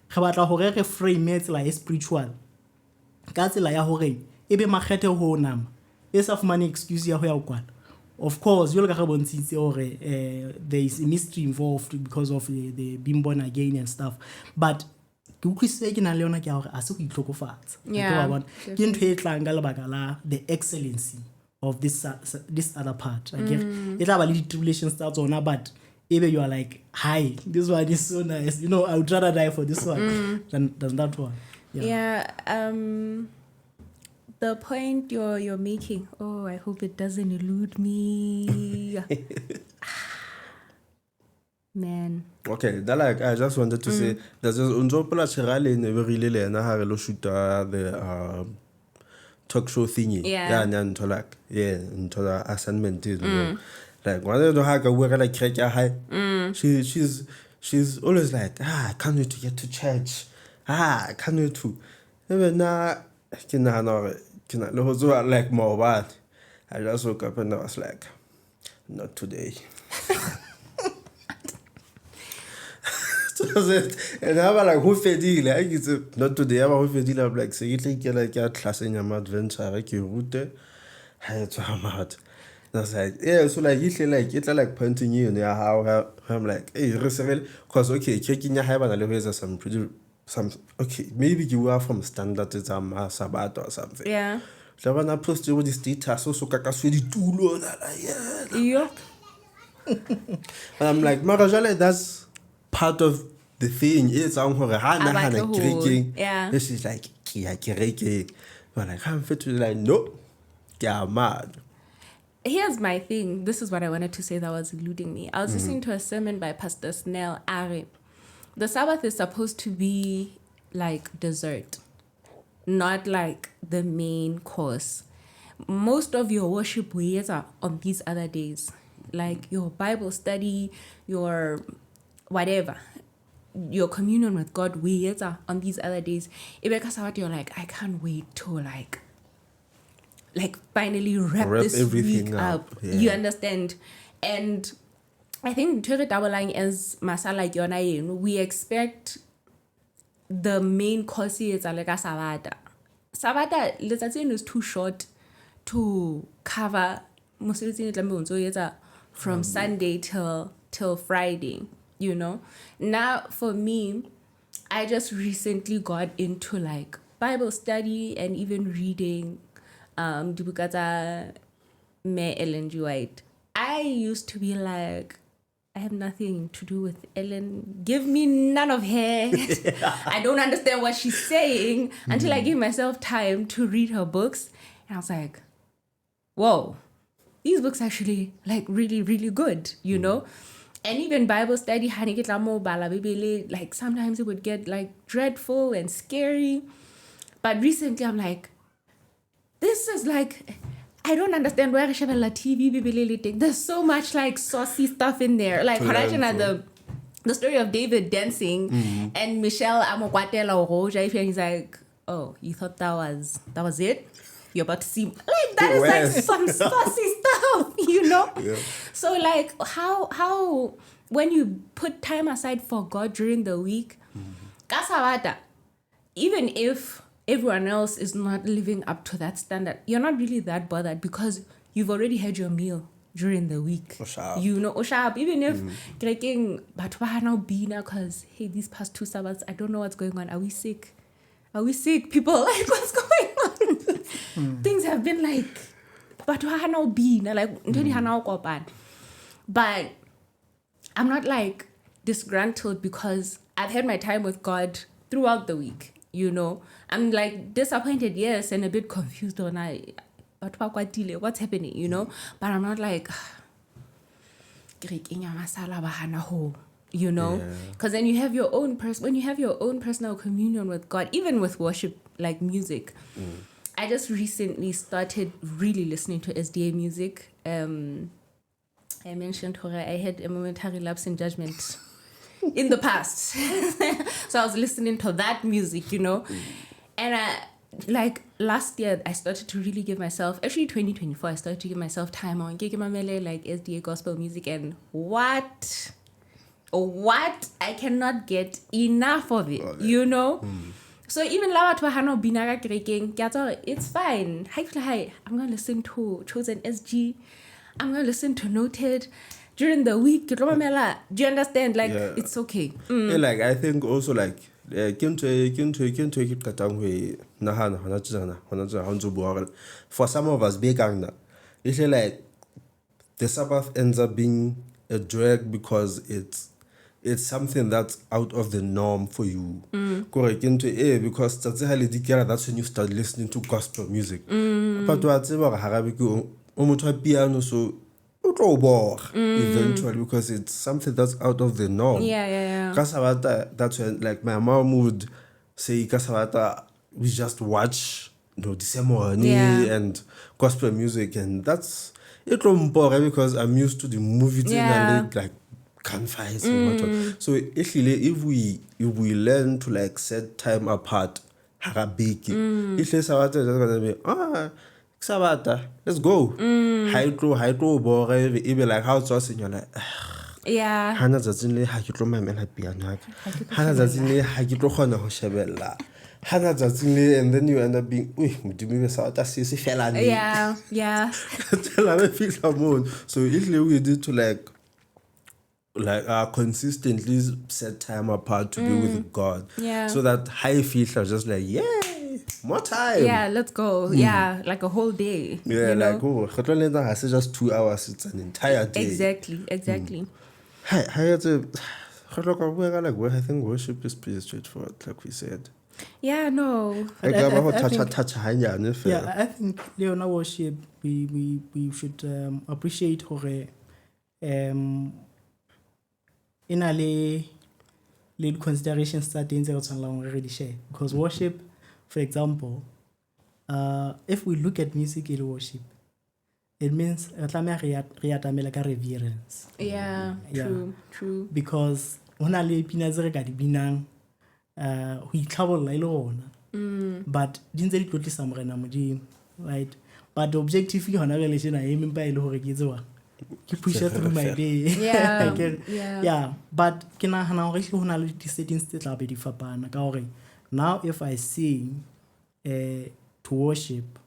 Habata Hore frame it like spiritual. That's like a hore. Ebe makete ho nam. Yes of money excuse ya ho ya. Of course, you'll there is a mystery involved because of the being born again and stuff. But the excellency of this other part. It's about little tribulation starts on, but maybe you are like, hi, this one is so nice. You know, I would rather die for this one than that one. Yeah. The point you're making, I hope it doesn't elude me. Man. Okay, that like I just wanted to say there's unjopola chirale ne really le na ha re lo shoota the talk show thingy. Yeah, into the assignment is like one of the ha ka bua ka la kereke ya hae. She's always like, I can't wait to get to church. I can't wait to. Even na like more bad. I just woke up and I was like, not today. And I was like, who fed you? Like, it's not today. I was fed you. I'm like, so you think you're like, you're class in your adventure, like you route. I had to hammer. That's like, yeah, so like, it's like pointing you, yeah, how I'm like, hey, because okay, checking your heaven, there's some, okay, maybe you are from standard, it's Sabbath or something. Yeah. So when I post you with this data, so kakaswedi tulo, yeah. Yo. And I'm like, Marajale, that's part of the thing. It's on her hand, creaking. Yeah. And she's like, Kia, but like, I'm fit to like, no, yeah, mad. Here's my thing. This is what I wanted to say that was eluding me. I was listening to a sermon by Pastor Snell Ari. The Sabbath is supposed to be like dessert, not like the main course. Most of your worship ways are on these other days, like your Bible study, your whatever, your communion with God ways are on these other days. Because you're like, I can't wait to like finally wrap this everything week up. Yeah. You understand? And I think to the double line is masala yona, we expect the main course is like a Sabbath. Sabbath, is too short to cover from Sunday till Friday, you know. Now for me, I just recently got into like Bible study and even reading Dibukata Me Ellen G. White. I used to be like, I have nothing to do with Ellen. Give me none of her. I don't understand what she's saying until I give myself time to read her books. And I was like, whoa, these books actually like really, really good, you know? And even Bible study, like sometimes it would get like dreadful and scary. But recently I'm like, this is like, I don't understand why Acappella TV. There's so much like saucy stuff in there. Like the story of David dancing and Michelle Amokwatela Roja, and he's like, oh, you thought that was it? You're about to see like that is like some saucy stuff, you know? Yeah. So like how when you put time aside for God during the week, even if everyone else is not living up to that standard, you're not really that bothered because you've already had your meal during the week. You know, even if because hey, these past 2 Sabbaths, I don't know what's going on. Are we sick? People, like, what's going on? Things have been like, but I'm not like disgruntled because I've had my time with God throughout the week, you know. I'm like disappointed, yes, and a bit confused on what's happening, you know. But I'm not like, you know, because then you have your own when you have your own personal communion with God, even with worship, like music. I just recently started really listening to SDA music. I mentioned I had a momentary lapse in judgment in the past. So I was listening to that music, you know. And like last year, I started to really give myself, actually 2024, I started to give myself time on Kekimamele, like SDA gospel music, and what I cannot get enough of it, you know. So even it's fine. I'm gonna listen to Chosen SG. I'm gonna listen to Noted during the week. Do you understand? Like it's okay. Yeah, like I think also like for some of us it's like the Sabbath ends up being a drag because it's something that's out of the norm for you. Correct. Because that's when you start listening to gospel music. But piano, so eventually because it's something that's out of the norm. That's when like my mom would say we just watch December and gospel music, and that's it because I'm used to the movie and like campfires and whatnot. So if we learn to like set time apart, let's go. Hydro, bore, even like how it's us in your like. Yeah. Hana zazinle ha ke tlo mamela piano. Hana zazinle ha ke tlo khona ho shebella. and then you end up being Yeah. so usually we need to like consistently set time apart to be with God. Yeah. So that high feels are just like, yay, more time. Yeah, let's go. Yeah, like a whole day. Yeah, you know? like, oh, it's just 2 hours, it's an entire day. Exactly. Hi, I think worship is pretty straightforward, like we said. Yeah, no. I think, yeah, I think Leona worship we should appreciate hore in a lead considerations that already share, because worship, for example, if we look at music in worship, it means like a reverence. Yeah, true. Because onale pinazere ka di binang ho itlhabolla ile ona, but dintse di tlotlisa morena modimo, right? But objectively hona le leshena e mempa ile hore ke tsewa ke push through my day. Yeah, but ke nahana hore ho na le di settings tse tla be di fapana ka hore now if I sing to worship,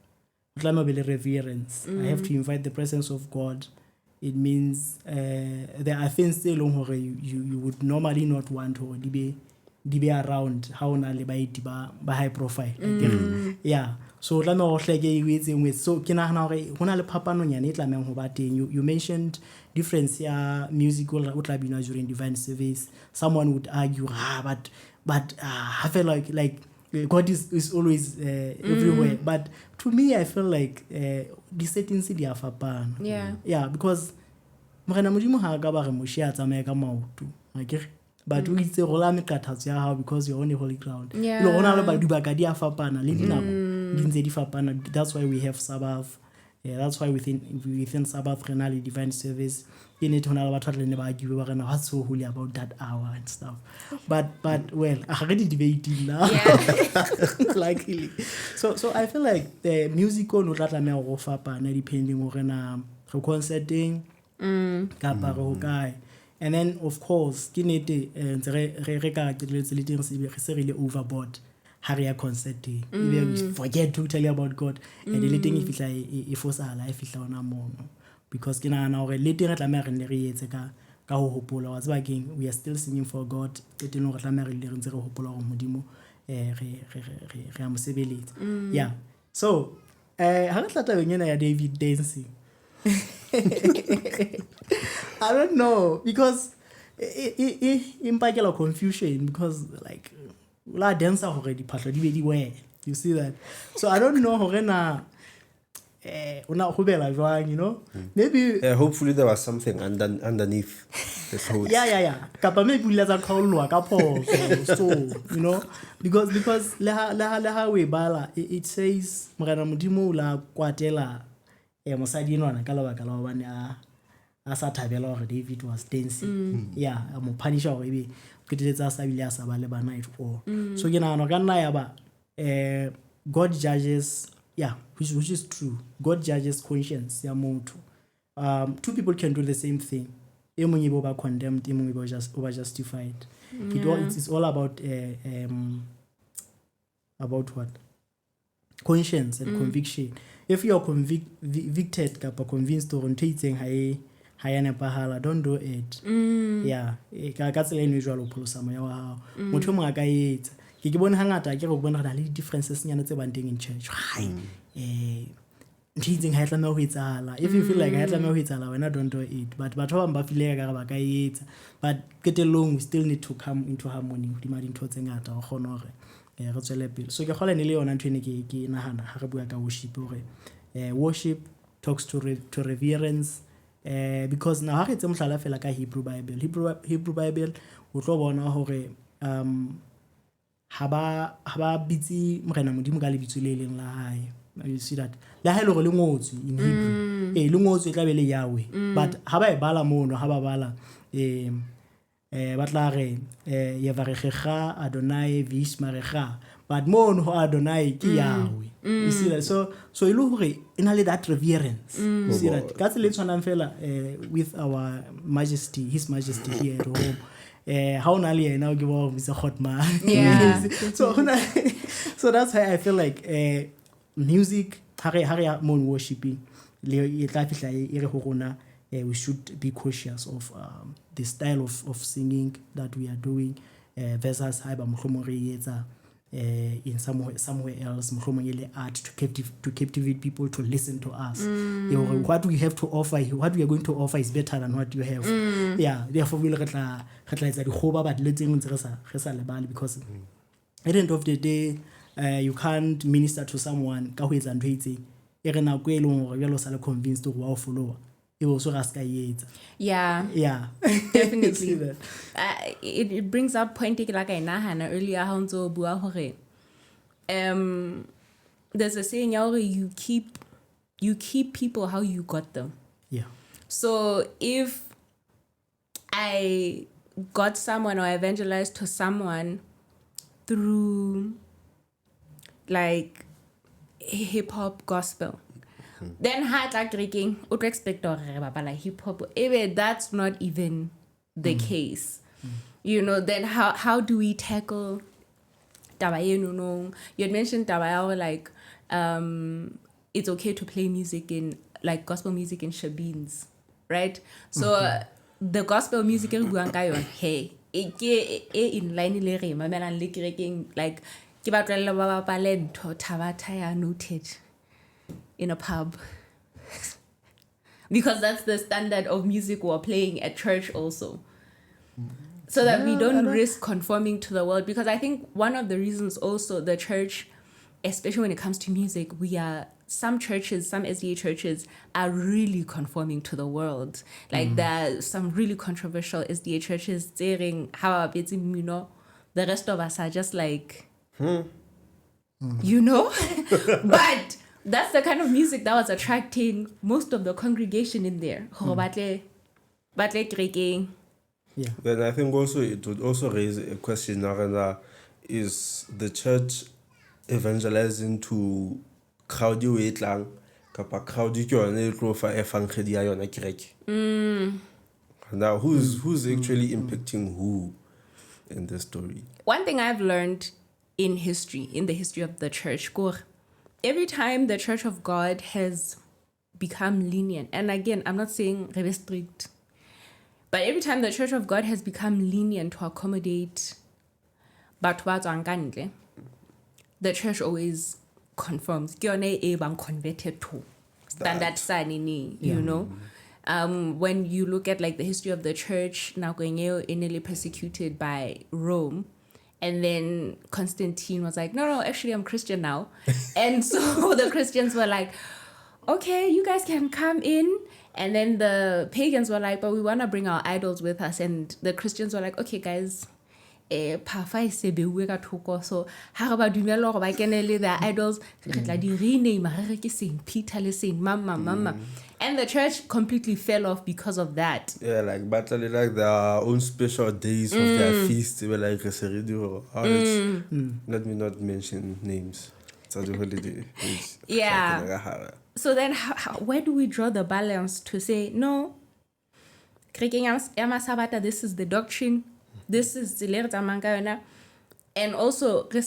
reverence, I have to invite the presence of God. It means there are things you would normally not want to be around how na le baeti ba high profile. Yeah, so la no hleke with so ke nahana hore hona le phapano nyane e tlameng ho ba teng. You mentioned difference ya musical o tla bina during divine service. Someone would argue but I feel like God is always everywhere, but to me I feel like the settings di afapana. Yeah, because morena modimo ha ka ba re moshi a tsamaya ka maoto akere, but we itse rola mekathatso ya hao because you're on a holy ground. Le rona le ba dibaka di afapana le dinako di ntse di fapana. That's why we have Sabbath. Yeah, that's why within Sabbath renal divine service you need to know about what's so holy about that hour and stuff. But well, I already debating now. Luckily. So I feel like the musical no tla me go fapana depending on na go concerting kapa go kae. And then of course ke nete re ka tletse le teng se really overboard. Harry concerting. We forget to tell you about God. And the thing if it's force our life is on a mono. Because we are still singing for God. Yeah. So David dancing. I don't know, because impact a confusion, because like la dancer already part of you see that. So I don't know you know, maybe hopefully there was something underneath the clothes. Yeah. Kapa maybe let's call so you know, because leha we bala it says morena modimo la kwatela mosadi nwana ka lebaka la bana a sa thabela hore David was dancing. Yeah, mo punisher hore be keteletsa sa bile a sa ba le bana it all. So ke nahana ka nna ya ba God judges, yeah, which is true. God judges conscience ya motho. Two people can do the same thing. E mong e ba condemned, e mong e ba justified. It's all about what? Conscience and conviction. If you are convicted or convinced or ntetseng ha ya nepahala, don't do it. Yeah, ka tsela unusual o pholosa moya wa hao. Motho mo aka etsa ke bone hangata ke go bona le differences nyane tse bang teng in church. Ntetseng ha etla me ho etsala. If you feel like ha etla me ho etsala, wena don't do it. But batho ba ba feel ka ba ka etsa. But ketelong we still need to come into harmony with di ntho tse ngata o kgona hore re tswele pele. So ke gola ne le yona ntho ene ke nahana ha re bua ka worship hore worship talks to reverence, because now ha re tse mohlala fela ka Hebrew Bible o tlo bona hore ha ba bitsi morena modimo ka lebitso le leng la hae. You see that la ha le go le ngotswe in Hebrew le ngotswe tla be le Yahweh, but ha ba e bala mono ha ba bala batlare yevarecha Adonai vishmarecha, but mon ho Adonai ki Yahweh. You see that? So ilu hore inale that reverence. You see that? Katse le tshwanang fela with our Majesty, His Majesty here at home. How nali now give off is a hot man. Yeah. So that's why I feel like music hare mon worshiping we should be cautious of the style of singing that we are doing versus in somewhere else art to captivate people to listen to us. What we have to offer, what we are going to offer is better than what you have. Therefore we'll get because at the end of the day you can't minister to someone convinced to follow. Yeah, definitely. It brings up point like I nahana earlier hanzo bua hore. There's a saying you keep people how you got them. Yeah. So if I got someone or evangelized to someone through like hip hop gospel, then hard like drinking would expect like hip hop. That's not even the case. You know, then how do we tackle you had mentioned like it's okay to play music in like gospel music in shebeens, right? So the gospel music hey in line like noted in a pub because that's the standard of music we're playing at church also, so that we don't risk conforming to the world. Because I think one of the reasons also the church, especially when it comes to music, some SDA churches are really conforming to the world. Like there are some really controversial SDA churches saying how the rest of us are just like but that's the kind of music that was attracting most of the congregation in there. Yeah. Then I think also it would also raise a question, is the church evangelizing to crowd you wait lang kapa crowd you for now who's actually impacting who in the story? One thing I've learned in the history of the church, every time the Church of God has become lenient, and again, I'm not saying strict, but every time the Church of God has become lenient to accommodate the church always conforms. Converted to standard sanini, you know. When you look at like the history of the church, now initially persecuted by Rome. And then Constantine was like, no, actually I'm Christian now. And so the Christians were like, okay, you guys can come in. And then the pagans were like, but we want to bring our idols with us. And the Christians were like, okay, guys, so how about their idols? Saint Peter, Saint Mama. And the church completely fell off because of that. Yeah, like battle like their own special days of their feast. They were like let me not mention names. It's a holiday. Yeah. So then where do we draw the balance to say, no, this is the doctrine, this is the Lerta, and also too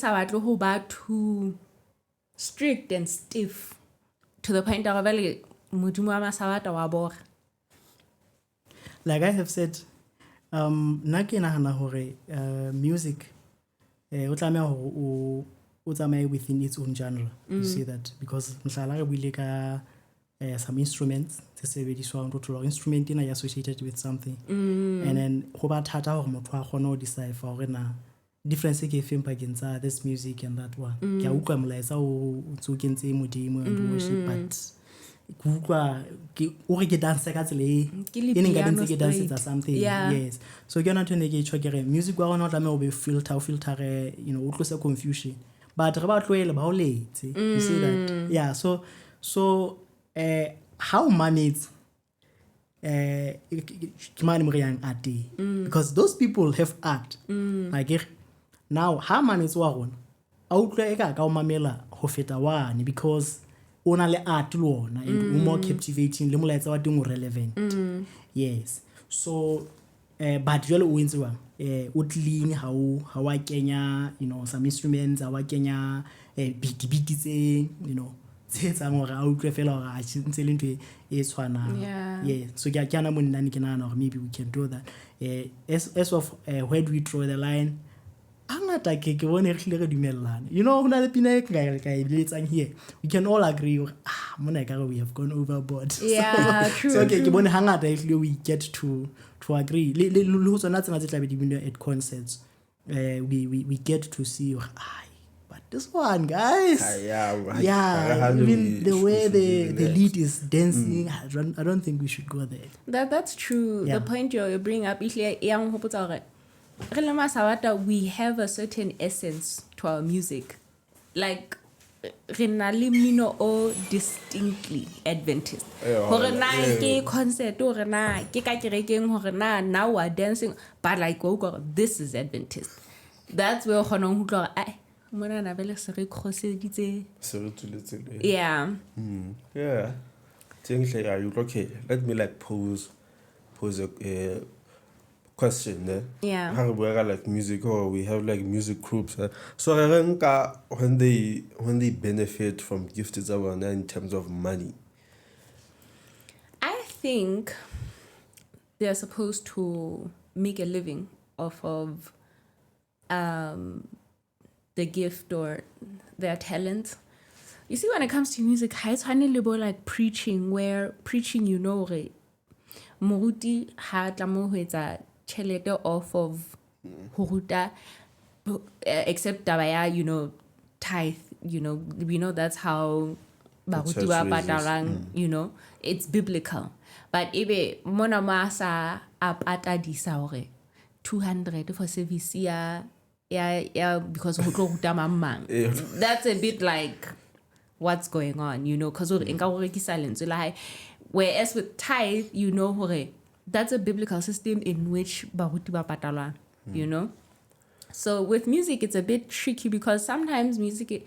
strict and stiff to the point of like I have said, music within its own genre. You see that because some instruments instrument associated with something, and then decipher difference against this music and that one. And worship, but something. Yes. So you're not music be filter, confusion. But about you see that? Yeah. So how manage because those people have art. Like now, how man is one? Because only art alone and more captivating, relevant. Yes. So, but you wins one. Utling how I Kenya, some instruments, how I Kenya, beat, it's a more out fellow. I shouldn't tell into is one. Yeah. So or maybe we can do that. As of where do we draw the line? I'm not like a one clear line. Another pinnacle here. We can all agree. Monica, we have gone overboard. Yeah, true. So okay, true. Hang out we get to agree. At concerts, we get to see. But this one, guys. Even the way the lead is dancing, I don't think we should go there. That's true. Yeah. The point you bring up is we have a certain essence to our music. Like Renalimino o distinctly Adventist. Concert now we're dancing, but like this is Adventist. That's where yeah. Yeah. Okay, let me like pose a question. Yeah. How we like music, or we have like music groups. So when they benefit from gifted in terms of money, I think they're supposed to make a living off of the gift or their talent. You see, when it comes to music, it's like preaching, where preaching, Moruti had chelete off of Huruta, except Dabaya, tithe, we know that's how Baruti wa patarang, it's biblical. But ebe mona masa apata disaure 200 for service yeah, because that's a bit like what's going on, because whereas with tithe, that's a biblical system in which baruti ba patalwa, So with music, it's a bit tricky because sometimes music is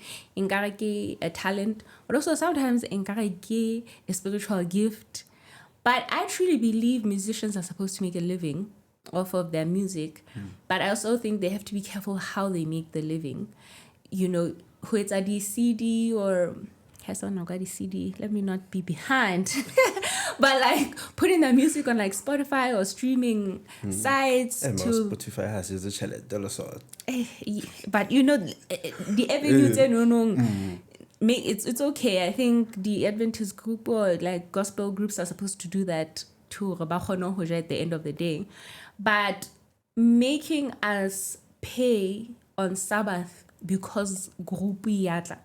a talent, but also sometimes it's a spiritual gift. But I truly believe musicians are supposed to make a living off of their music, but I also think they have to be careful how they make the living. Who it's a CD or has on a CD, let me not be behind. But like putting their music on like Spotify or streaming sites. Spotify has a challenge. But the avenue it's okay. I think the Adventist group or like gospel groups are supposed to do that too at the end of the day. But making us pay on Sabbath because group Yadah.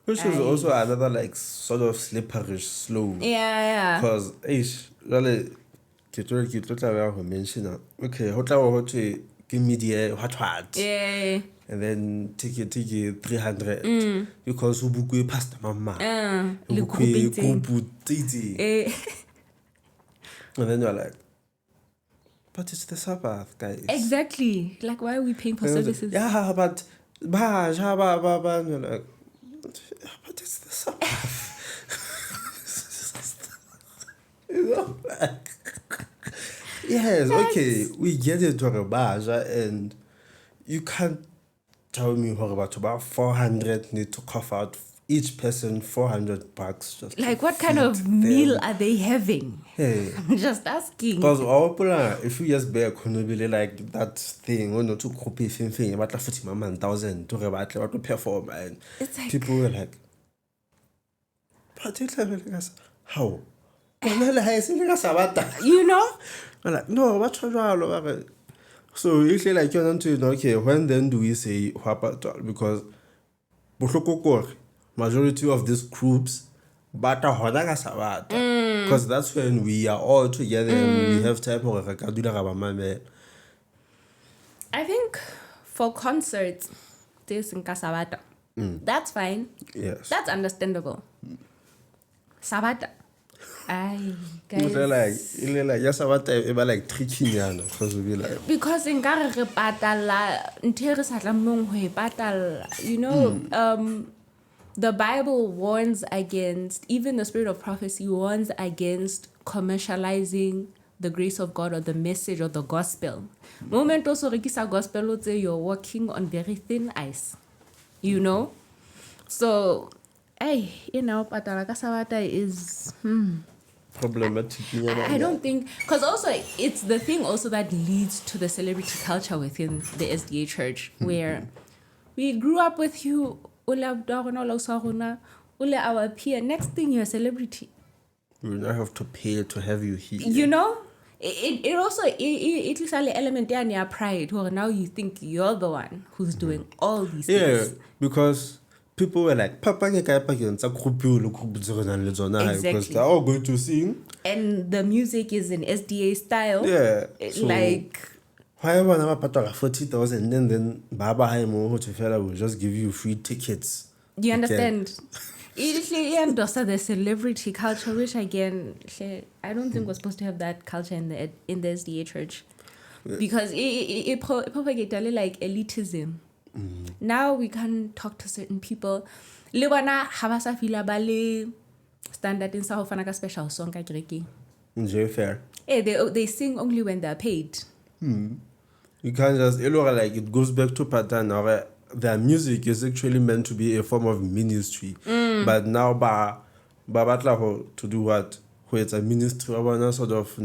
Which is also another like sort of slippery slope. Yeah. Because really mention okay, give me the what. Yeah. And then take it 300 because ubuku pastor mama. And then you're like, but it's the Sabbath, guys. Exactly. Like, why are we paying for services? Yeah, but and you're like, but it's the Sabbath. Yes, okay, we get it to a baja, and you can't tell me about 400 need to cough out each person $400 just like what kind of meal are they having? Hey, I'm just asking. Because if you just bear like that thing, to copy thing, about 40,000 to perform, and it's like, people were like, but it's like, how? I'm like, no, what's wrong? So usually like you're not okay, when then do we say because majority of these groups but because that's when we are all together and we have time for I think for concerts this in that's fine. Yes. That's understandable. Sabata. Aye, Like, yes, I want to like tricky, because we be like, because in nkare re patala ntho e re sa tlamehang ho e patala, you know, the Bible warns against, even the spirit of prophecy warns against commercializing the grace of God or the message or the gospel. Moment also rekisa gospel say you're walking on very thin ice, you know. So, hey, you know, patala ka sabata is problematic. I don't think, because also it's the thing also that leads to the celebrity culture within the SDA church, where we grew up with you, ule our peer. Next thing you're a celebrity. We now have to pay to have you here. You know, it also it is an element in your pride, where now you think you're the one who's doing all these things. Because people were like, Papa, because they're all going to sing. And the music is in SDA style. Yeah. So, like, why one of 40,000 and then Baba Haimo Hochefella will just give you free tickets. Do you understand? It endorses the celebrity culture, which again, I don't think we're supposed to have that culture in the SDA church, because it propagates like elitism. Now we can talk to certain people. Le bona ha ba sa fila ba le standard in sa ho fana ka special song ka kereke. Very fair. They sing only when they're paid. You can't just like it goes back to pattern or their music is actually meant to be a form of ministry. But now batla to do what? Where it's a ministry or sort of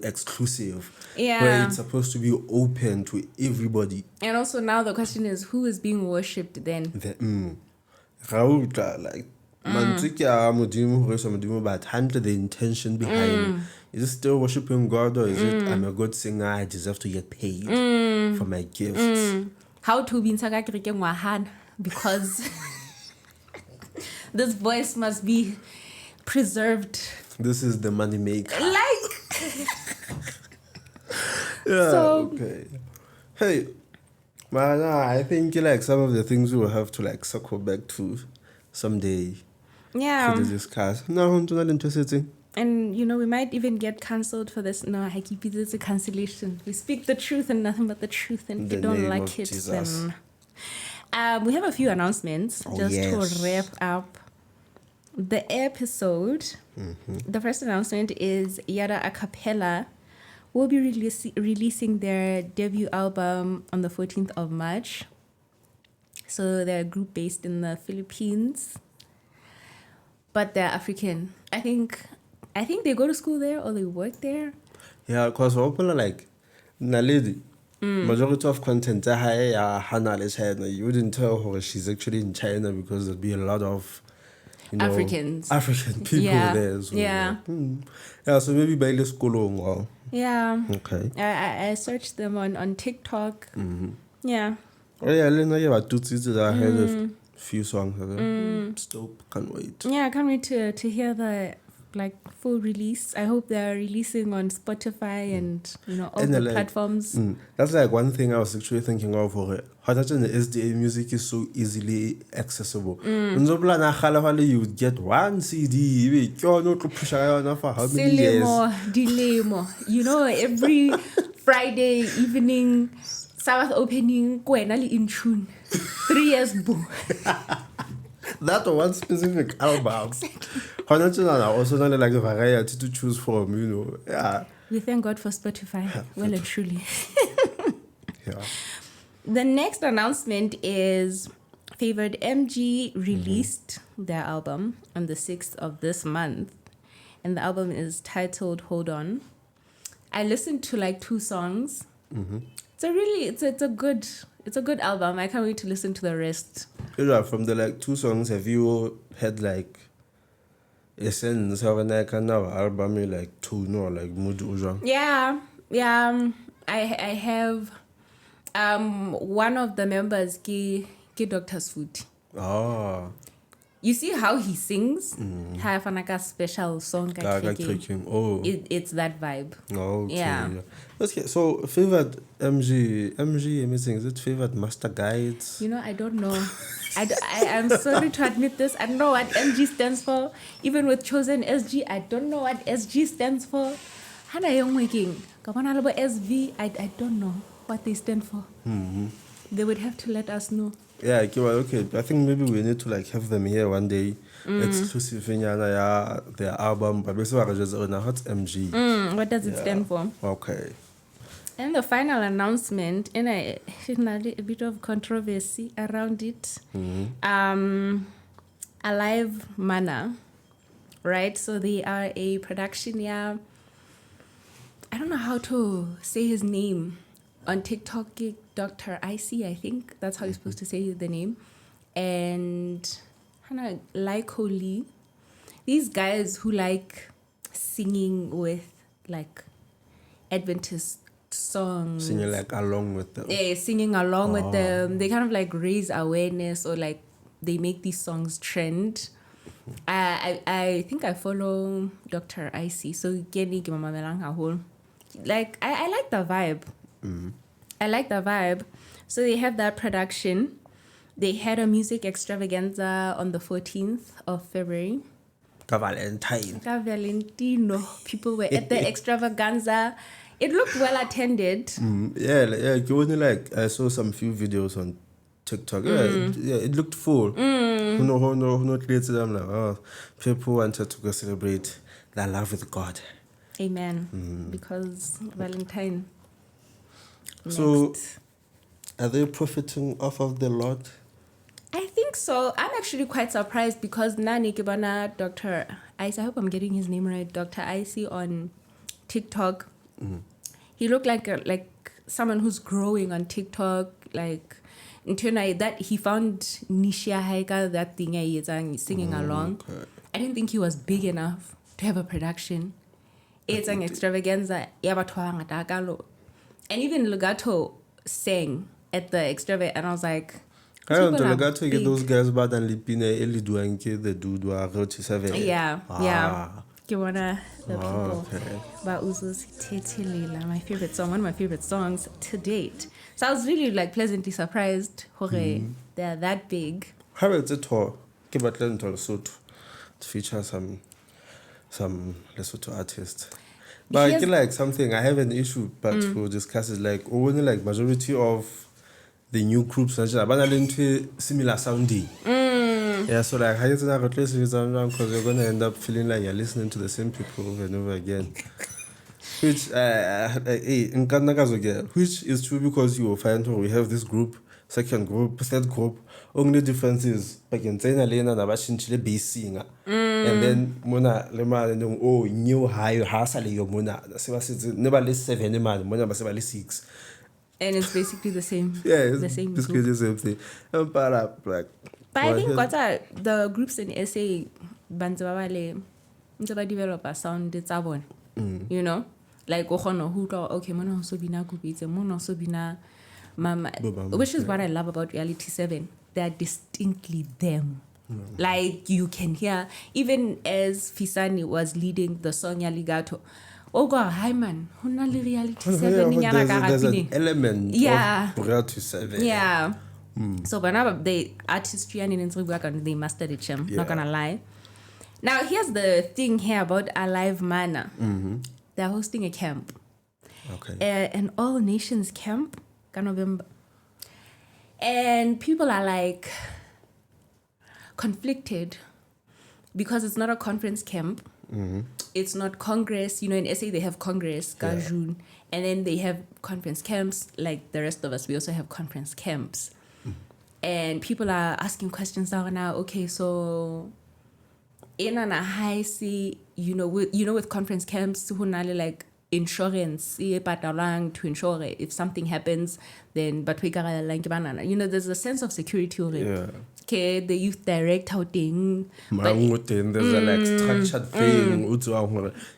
exclusive. Yeah. Where it's supposed to be open to everybody. And also now the question is, who is being worshipped then? Like but handle the intention behind. Is it still worshiping God, or is it I'm a good singer, I deserve to get paid for my gifts? How to be in Wahan, because this voice must be preserved. This is the money maker. Like yeah, so, okay. Hey, man, I think like some of the things we will have to like circle back to someday. Yeah. To discuss. No, I'm not interested. And you know, we might even get cancelled for this. No, I keep it as a cancellation. We speak the truth and nothing but the truth, and if you don't like it, then we have a few announcements to wrap up the episode. The first announcement is Yadah Acappella will be releasing their debut album on the 14th of March. So they're a group based in the Philippines, but they're African. I think they go to school there or they work there. Yeah, because people are like, Naledi, majority of content China. You wouldn't tell her she's actually in China because there'd be a lot of African people there. So, yeah, so maybe by the school. Yeah. Okay. I searched them on TikTok. Yeah. Oh yeah, I heard a few songs. Stop, can't wait. Yeah, I can't wait to hear the full release. I hope they're releasing on Spotify and all the platforms. That's like one thing I was actually thinking of for it. How that the SDA music is so easily accessible. You would get one CD. You know for how many years? Dilemo. Every Friday evening, Sabbath opening, in tune. 3 years boo. That one specific album. Also not like a variety to choose from, Yeah. We thank God for Spotify. Well and truly. Yeah. The next announcement is Favoured MG released their album on the 6th of this month. And the album is titled Hold On. I listened to 2 songs. It's a good album. I can't wait to listen to the rest. From the 2 songs, have you had a sense of an album tone or mood? Yeah. I have one of the members Dr. Food. Oh. You see how he sings? Have a special song. Oh. It's that vibe. Okay. Yeah. Okay, so favored MG amazing. Is it favored master guides? You know, I don't know. I'm sorry to admit this. I don't know what MG stands for. Even with chosen SG, I don't know what SG stands for. Hana yung waking. Kapana labo SV, I don't know what they stand for. They would have to let us know. Yeah, okay. I think maybe we need to like have them here one day. Exclusive in their album, but basically just what's MG? What does it stand for? Okay. And the final announcement, and a bit of controversy around it. Alivemana, right? So they are a production, I don't know how to say his name. On TikTok, Dr. IC, I think that's how you're supposed to say the name. And Hannah Lee. These guys who like singing with like Adventist songs. Singing like along with them. Yeah, singing along with them. They kind of like raise awareness or like they make these songs trend. I think I follow Dr. IC. So like I like the vibe. I like the vibe. So they have that production. They had a music extravaganza on the 14th of February. Valentino. People were at the extravaganza. It looked well attended. Yeah. You only like I saw some few videos on TikTok. It looked full. Who not created them like people wanted to go celebrate their love with God. Amen. Because Valentine. So, Next. are they profiting off of the Lord? I think so. I'm actually quite surprised because Nani Kibana, Dr. Ice, I hope I'm getting his name right, Dr. Icy on TikTok. He looked like someone who's growing on TikTok, like until that he found Nisha Haika, that thing he's singing along. Okay. I didn't think he was big enough to have a production. It's an extravaganza. And even Legato sang at the extravaganza, and I was like, I don't know, Legato get those guys bad and Lipine, Eli Duanke, the dude who are 37. Yeah. You wanna the people. Okay. But Uzos Tetelila, my favorite song, one of my favorite songs to date. So I was really like pleasantly surprised. They're that big. How is it to give a talent also to feature some Lesotho artists? But I feel like something I have an issue, but we'll discuss it. Like only like majority of the new groups are into similar sounding. Yeah, so like how you think because you're gonna end up feeling like you're listening to the same people over and over again. Which which is true because you will find we have this group, second group, third group. Only difference is and then mona lema new high hasale yo mona never less 7 man mona 6. And it's basically the same. Yeah, it's the same basically group. the same thing. But I think the groups in SA banzabale develop a sound it's abon. You know? Like okay, mona so bina kupitse, mona so bina mama, which is what I love about Reality 7. They're distinctly them. Like you can hear, even as Fisani was leading the song Yaligato. Oh God, hi man, Reality 7 there's an element of Reality 7. Yeah. So whenever the artistry and they mastered it, not gonna lie. Now here's the thing here about Alivemana. They're hosting a camp. Okay. An all nations camp, November. And people are like conflicted because it's not a conference camp. It's not Congress. You know, in SA they have Congress, Gajun, and then they have conference camps. Like the rest of us, we also have conference camps. And people are asking questions now. Okay, so in an high see, with conference camps, like insurance, to ensure if something happens, then but we got there's a sense of security already. Yeah. Okay, the youth direct how thing. There's a like structured thing.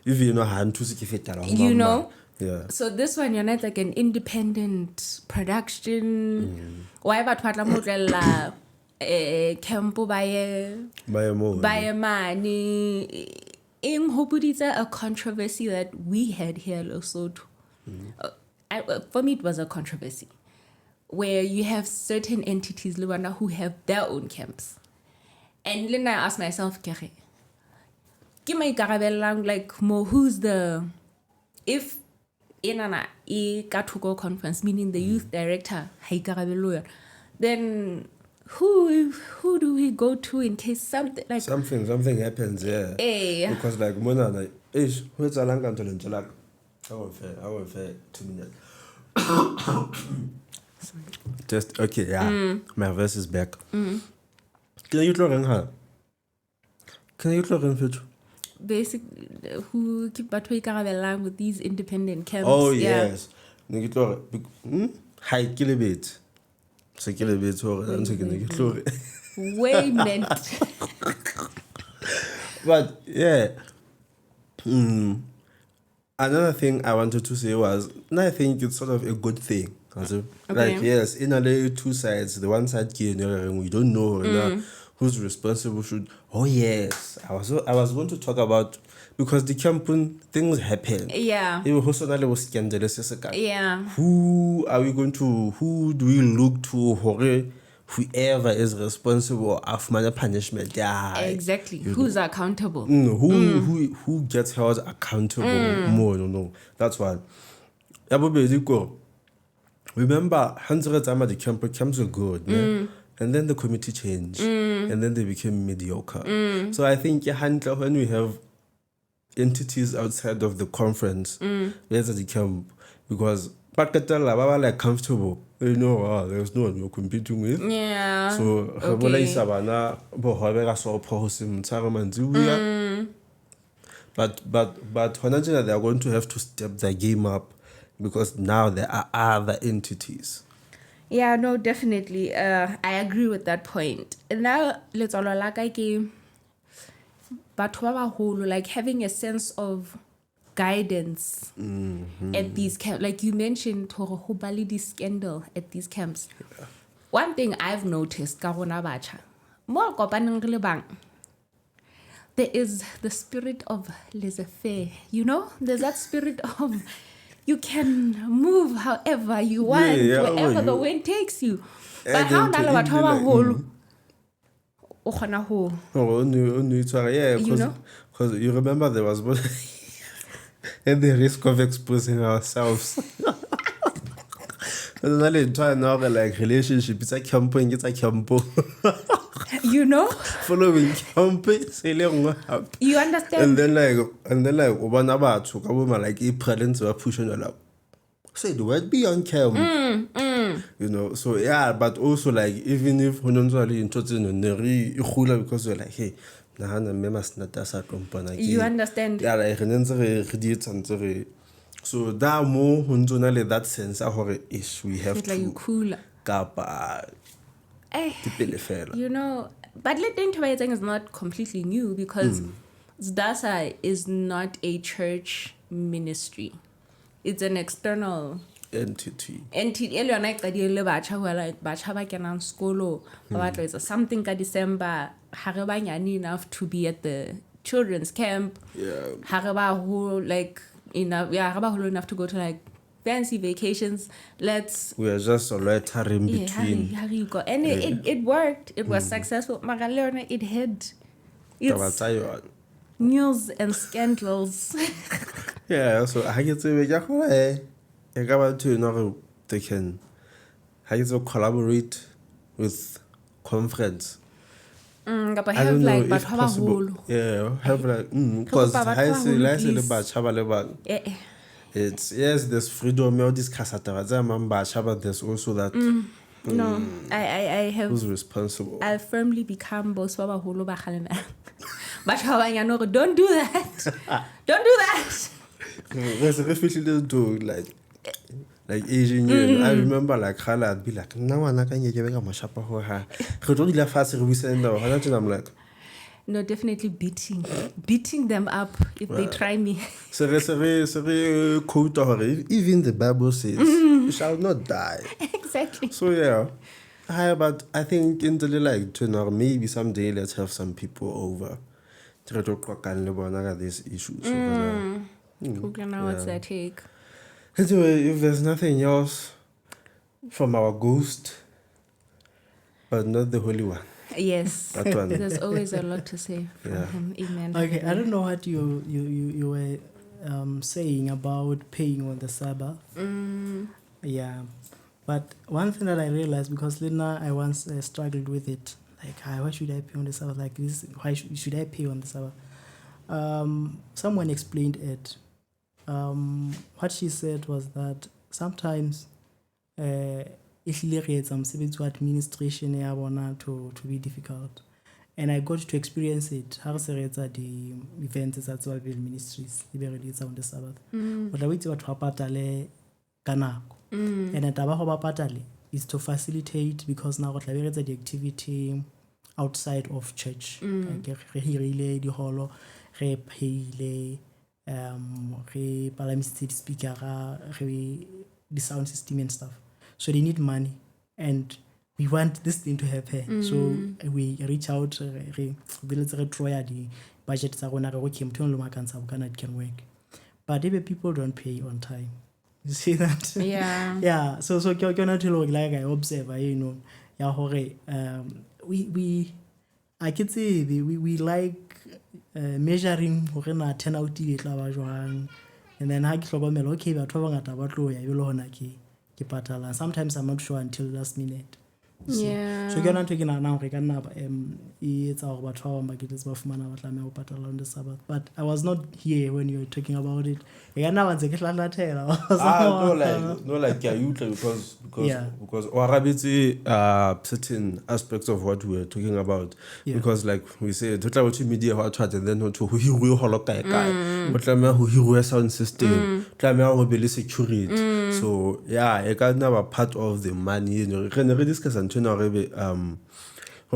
If you know hand to yeah. So this one, you're not like an independent production. Why about campo By a mode. by money. In Hopudita, a controversy that we had here in Lesotho. For me, it was a controversy where you have certain entities, Luana, who have their own camps. And then I asked myself, Kere, give my Garabellang, like, more, who's the, if Inana, Katuko conference, meaning the youth director, then who do we go to in case something like something happens, yeah. Because like Mona, like, who's a lang until like, I won't fair 2 minutes. Just okay, yeah. My verse is back. Can you look her? Can you look in basically who keep Batway with these independent camps? Oh yes. Hi, kill a bit. So kill a bit or I'm taking it. Way meant. But yeah. Another thing I wanted to say was, and I think it's sort of a good thing. Like yes, in a way, two sides. The one side, we don't know who's responsible. Oh yes, I was going to talk about, because the campaign things happen. Yeah. It was was scandalous. Yeah. Who do we look to? Whoever is responsible of my punishment. Yeah. Exactly. Who's accountable? Who gets held accountable more? No. That's one. Remember, hundreds of the camps were good, yeah? And then the committee changed, and then they became mediocre. So I think when we have entities outside of the conference, there's the camp, because Pakatala like comfortable. You know, there's no one you're competing with. Yeah. So but when they are going to have to step their game up, because now there are other entities. Yeah, no, definitely. I agree with that point. Now, let's all like I gave, but like having a sense of guidance at these camps. Like you mentioned, the scandal at these camps. Yeah. One thing I've noticed, there is the spirit of laissez-faire. You know, there's that spirit of you can move however you want, wherever the wind takes you. But how because you remember there was one at the risk of exposing ourselves. Like relationship, it's a camping, you know, following camping, you understand? And then like took a woman like a parents were pushing her like, say the word be on camp. You know, so yeah, but also like even if we're not really interested in the because we're like, hey, you understand? Yeah, like so that more that sense we have to like cool. You know, but letting is not completely new, because Zdasa is not a church ministry. It's an external entity. Earlier like school, something December enough to be at the children's camp. Yeah. Like enough to go to like fancy vacations. We are just a letter in between. Hurry, go. And it worked. It was successful. It had its news and scandals. Yeah, so I get to they can collaborate with conference. But I don't know if have possible. Yeah, have like because it's yes, there's freedom. We discuss it, but there's also that. No, I have. Who's responsible? I've firmly become boss Baba Holo Bahalena. But don't do that. Don't do that. Especially to like Asian Union. I remember like Khala, I'd be like, no one can get a mashapa for her. I'm like, no, definitely beating them up if they try me. So quote, even the Bible says, you shall not die. Exactly. So yeah. Hi, but I think in the like to know maybe someday let's have some people over. Try to talk about these issues. What's that take? Anyway, if there's nothing else from our ghost, but not the Holy One. Yes, That one. there's always a lot to say from Yeah. him. Amen. Okay, I Hallelujah. don't know what you were saying about paying on the Sabbath. Yeah, but one thing that I realized, because Lina, I once struggled with it. Like, why should I pay on the Sabbath? Like this, why should I pay on the Sabbath? Someone explained it. What she said was that sometimes it creates some administration to be difficult. And I got to experience it. How the events at Favoured ministries, on the Sabbath. But I wait to patale kanako. And at patale is to facilitate, because now the activity outside of church. Like re di holo, re payile, re palamisitse speaker, re the sound system and stuff. So they need money, and we want this thing to happen. So we reach out, we try the budget it can work. But if people don't pay on time, you see that? Yeah. Yeah. So like I observe, we I could say we like measuring hore na 10 out e tla ba jwang, and then ha ke hlokomela okay batho ba bangata ba tlo ya e le hona ke patala. Sometimes I'm not sure until last minute. Yeah. So ke yona ntho ke nahana hore ka nna e etsa hore batho ba bang ba ketetse ba fumana ba tlameha ho patala on the Sabbath. But I was not here when you were talking about it. E ka nna ba ntse ke hlahlathela. No, like yeah, you because certain aspects of what we were talking about. Yeah. Because like we said, to media what and then to who you holo kai who sound system, who security. So yeah, it can never part of the money. You know, can we discuss and ho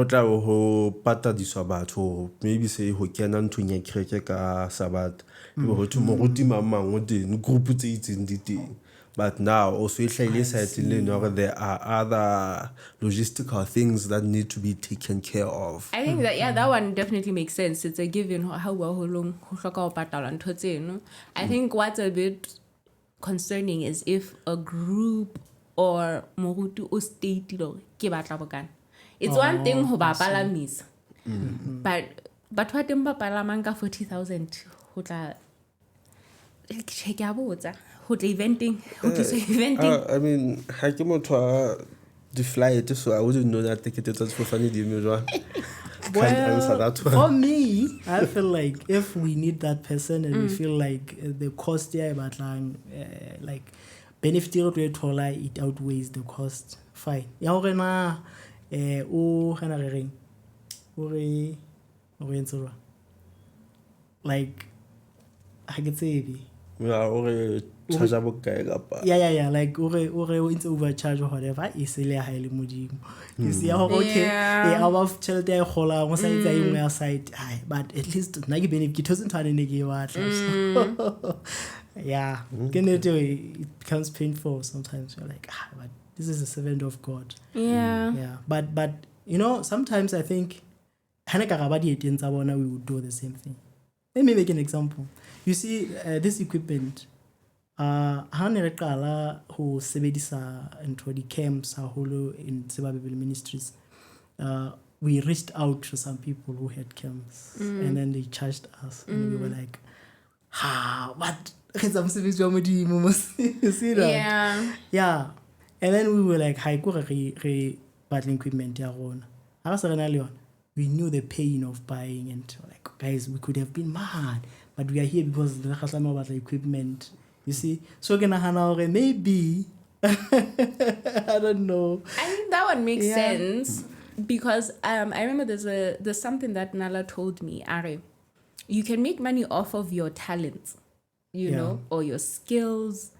tla ho patadiswa batho, maybe say ho kena ntweng kereke ka Sabbath, ho to moruti mamang o teng, group tse itseng di teng. But now also there are other logistical things that need to be taken care of. I think that that one definitely makes sense. It's a given how long I think what's a bit concerning is if a group or morutu o state lo ke batla bokana. It's one thing ho ba palamisa. But what them ba palamang ka 40,000 ho tla check ya botsa. Ho tla eventing. I mean, ha ke motho the flight, so I wouldn't know that ticket is for funny Well, for me, I feel like if we need that person and we feel like the cost there, but like benefit it outweighs the cost, fine. Like I could say yeah, like it's overcharge or whatever is highly modimo. You see how okay our child there hola once I side but at least na benefit doesn't turn in yeah, it becomes painful sometimes. You're like but this is a servant of God. Yeah, but you know, sometimes I think we would do the same thing. Let me make an example. You see, this equipment, ha ne re qala ho sebedisa into the camps haholo in Sabbath ministries. We reached out to some people who had camps, and then they charged us, and we were like, what? You see that? Yeah. And then we were like, re battling equipment ya rona. We knew the pain of buying, and like, guys, we could have been mad, but we are here because about the equipment. You see, so maybe I don't know. I think that one makes sense because I remember there's something that Nala told me. Are you can make money off of your talents, you know, or your skills.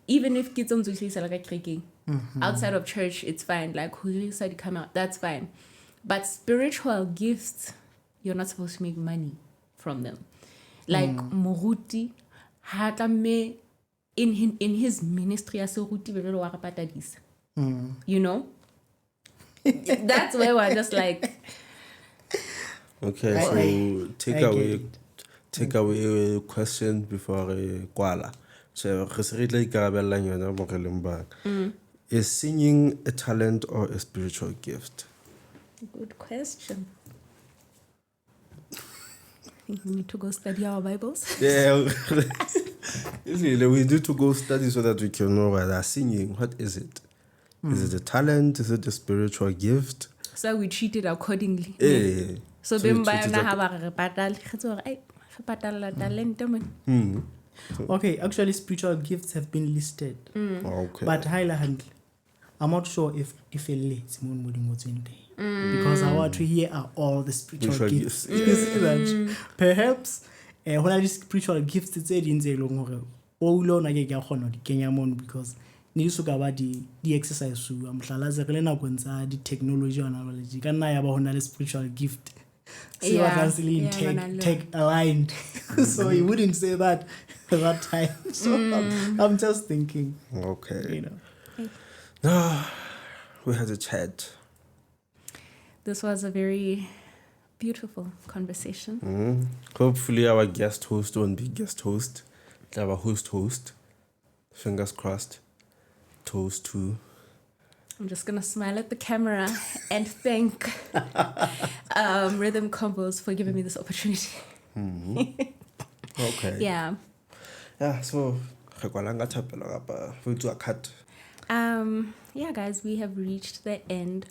Even if kids don't like outside of church, it's fine. Like who decided to come out, that's fine. But spiritual gifts, you're not supposed to make money from them. Like Moruti, Hatame in his ministry as Moruti, you know. That's where we're just like, Okay, so take away question before kwala. So is singing a talent or a spiritual gift? good question. I think we need to go study our Bibles. Yeah, we need to go study so that we can know whether singing, what is it? Is it a talent? Is it a spiritual gift? So we treat it accordingly. Yeah. So we then treat by it now like- have a patal, talent, man. Okay, actually, spiritual gifts have been listed. Okay. But highly handle. I'm not sure if a late because I want to hear are all the spiritual gifts. You see that? Perhaps when I just spiritual gifts, it's in the long because because the exercise so I'm the technology analogy can I about spiritual gift. See what I'm saying? Tech aligned. So he wouldn't say that at that time. So I'm just thinking. Okay. You know. We had a chat. This was a very beautiful conversation. Hopefully our guest host won't be guest host. Our host. Fingers crossed. Toast to. I'm just gonna smile at the camera and thank Rhythm Convos for giving me this opportunity. Okay. Yeah. Yeah, so we do a cut. Yeah, guys, we have reached the end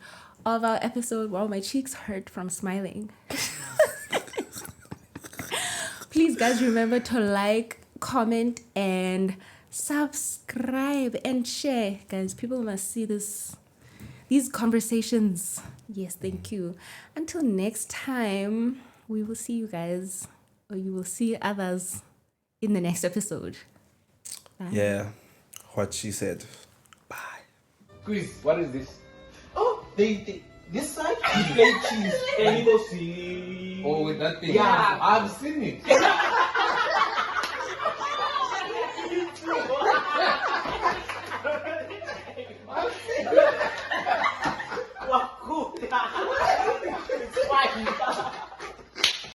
of our episode. Wow, my cheeks hurt from smiling. Please, guys, remember to like, comment, and subscribe and share. Guys, people must see these conversations. Yes, thank you. Until next time, we will see you guys, or you will see others in the next episode. Bye. Yeah, what she said. Bye. Quiz, what is this? Oh, this side you play cheese and you go see. Oh, with that thing. Yeah. I've seen it.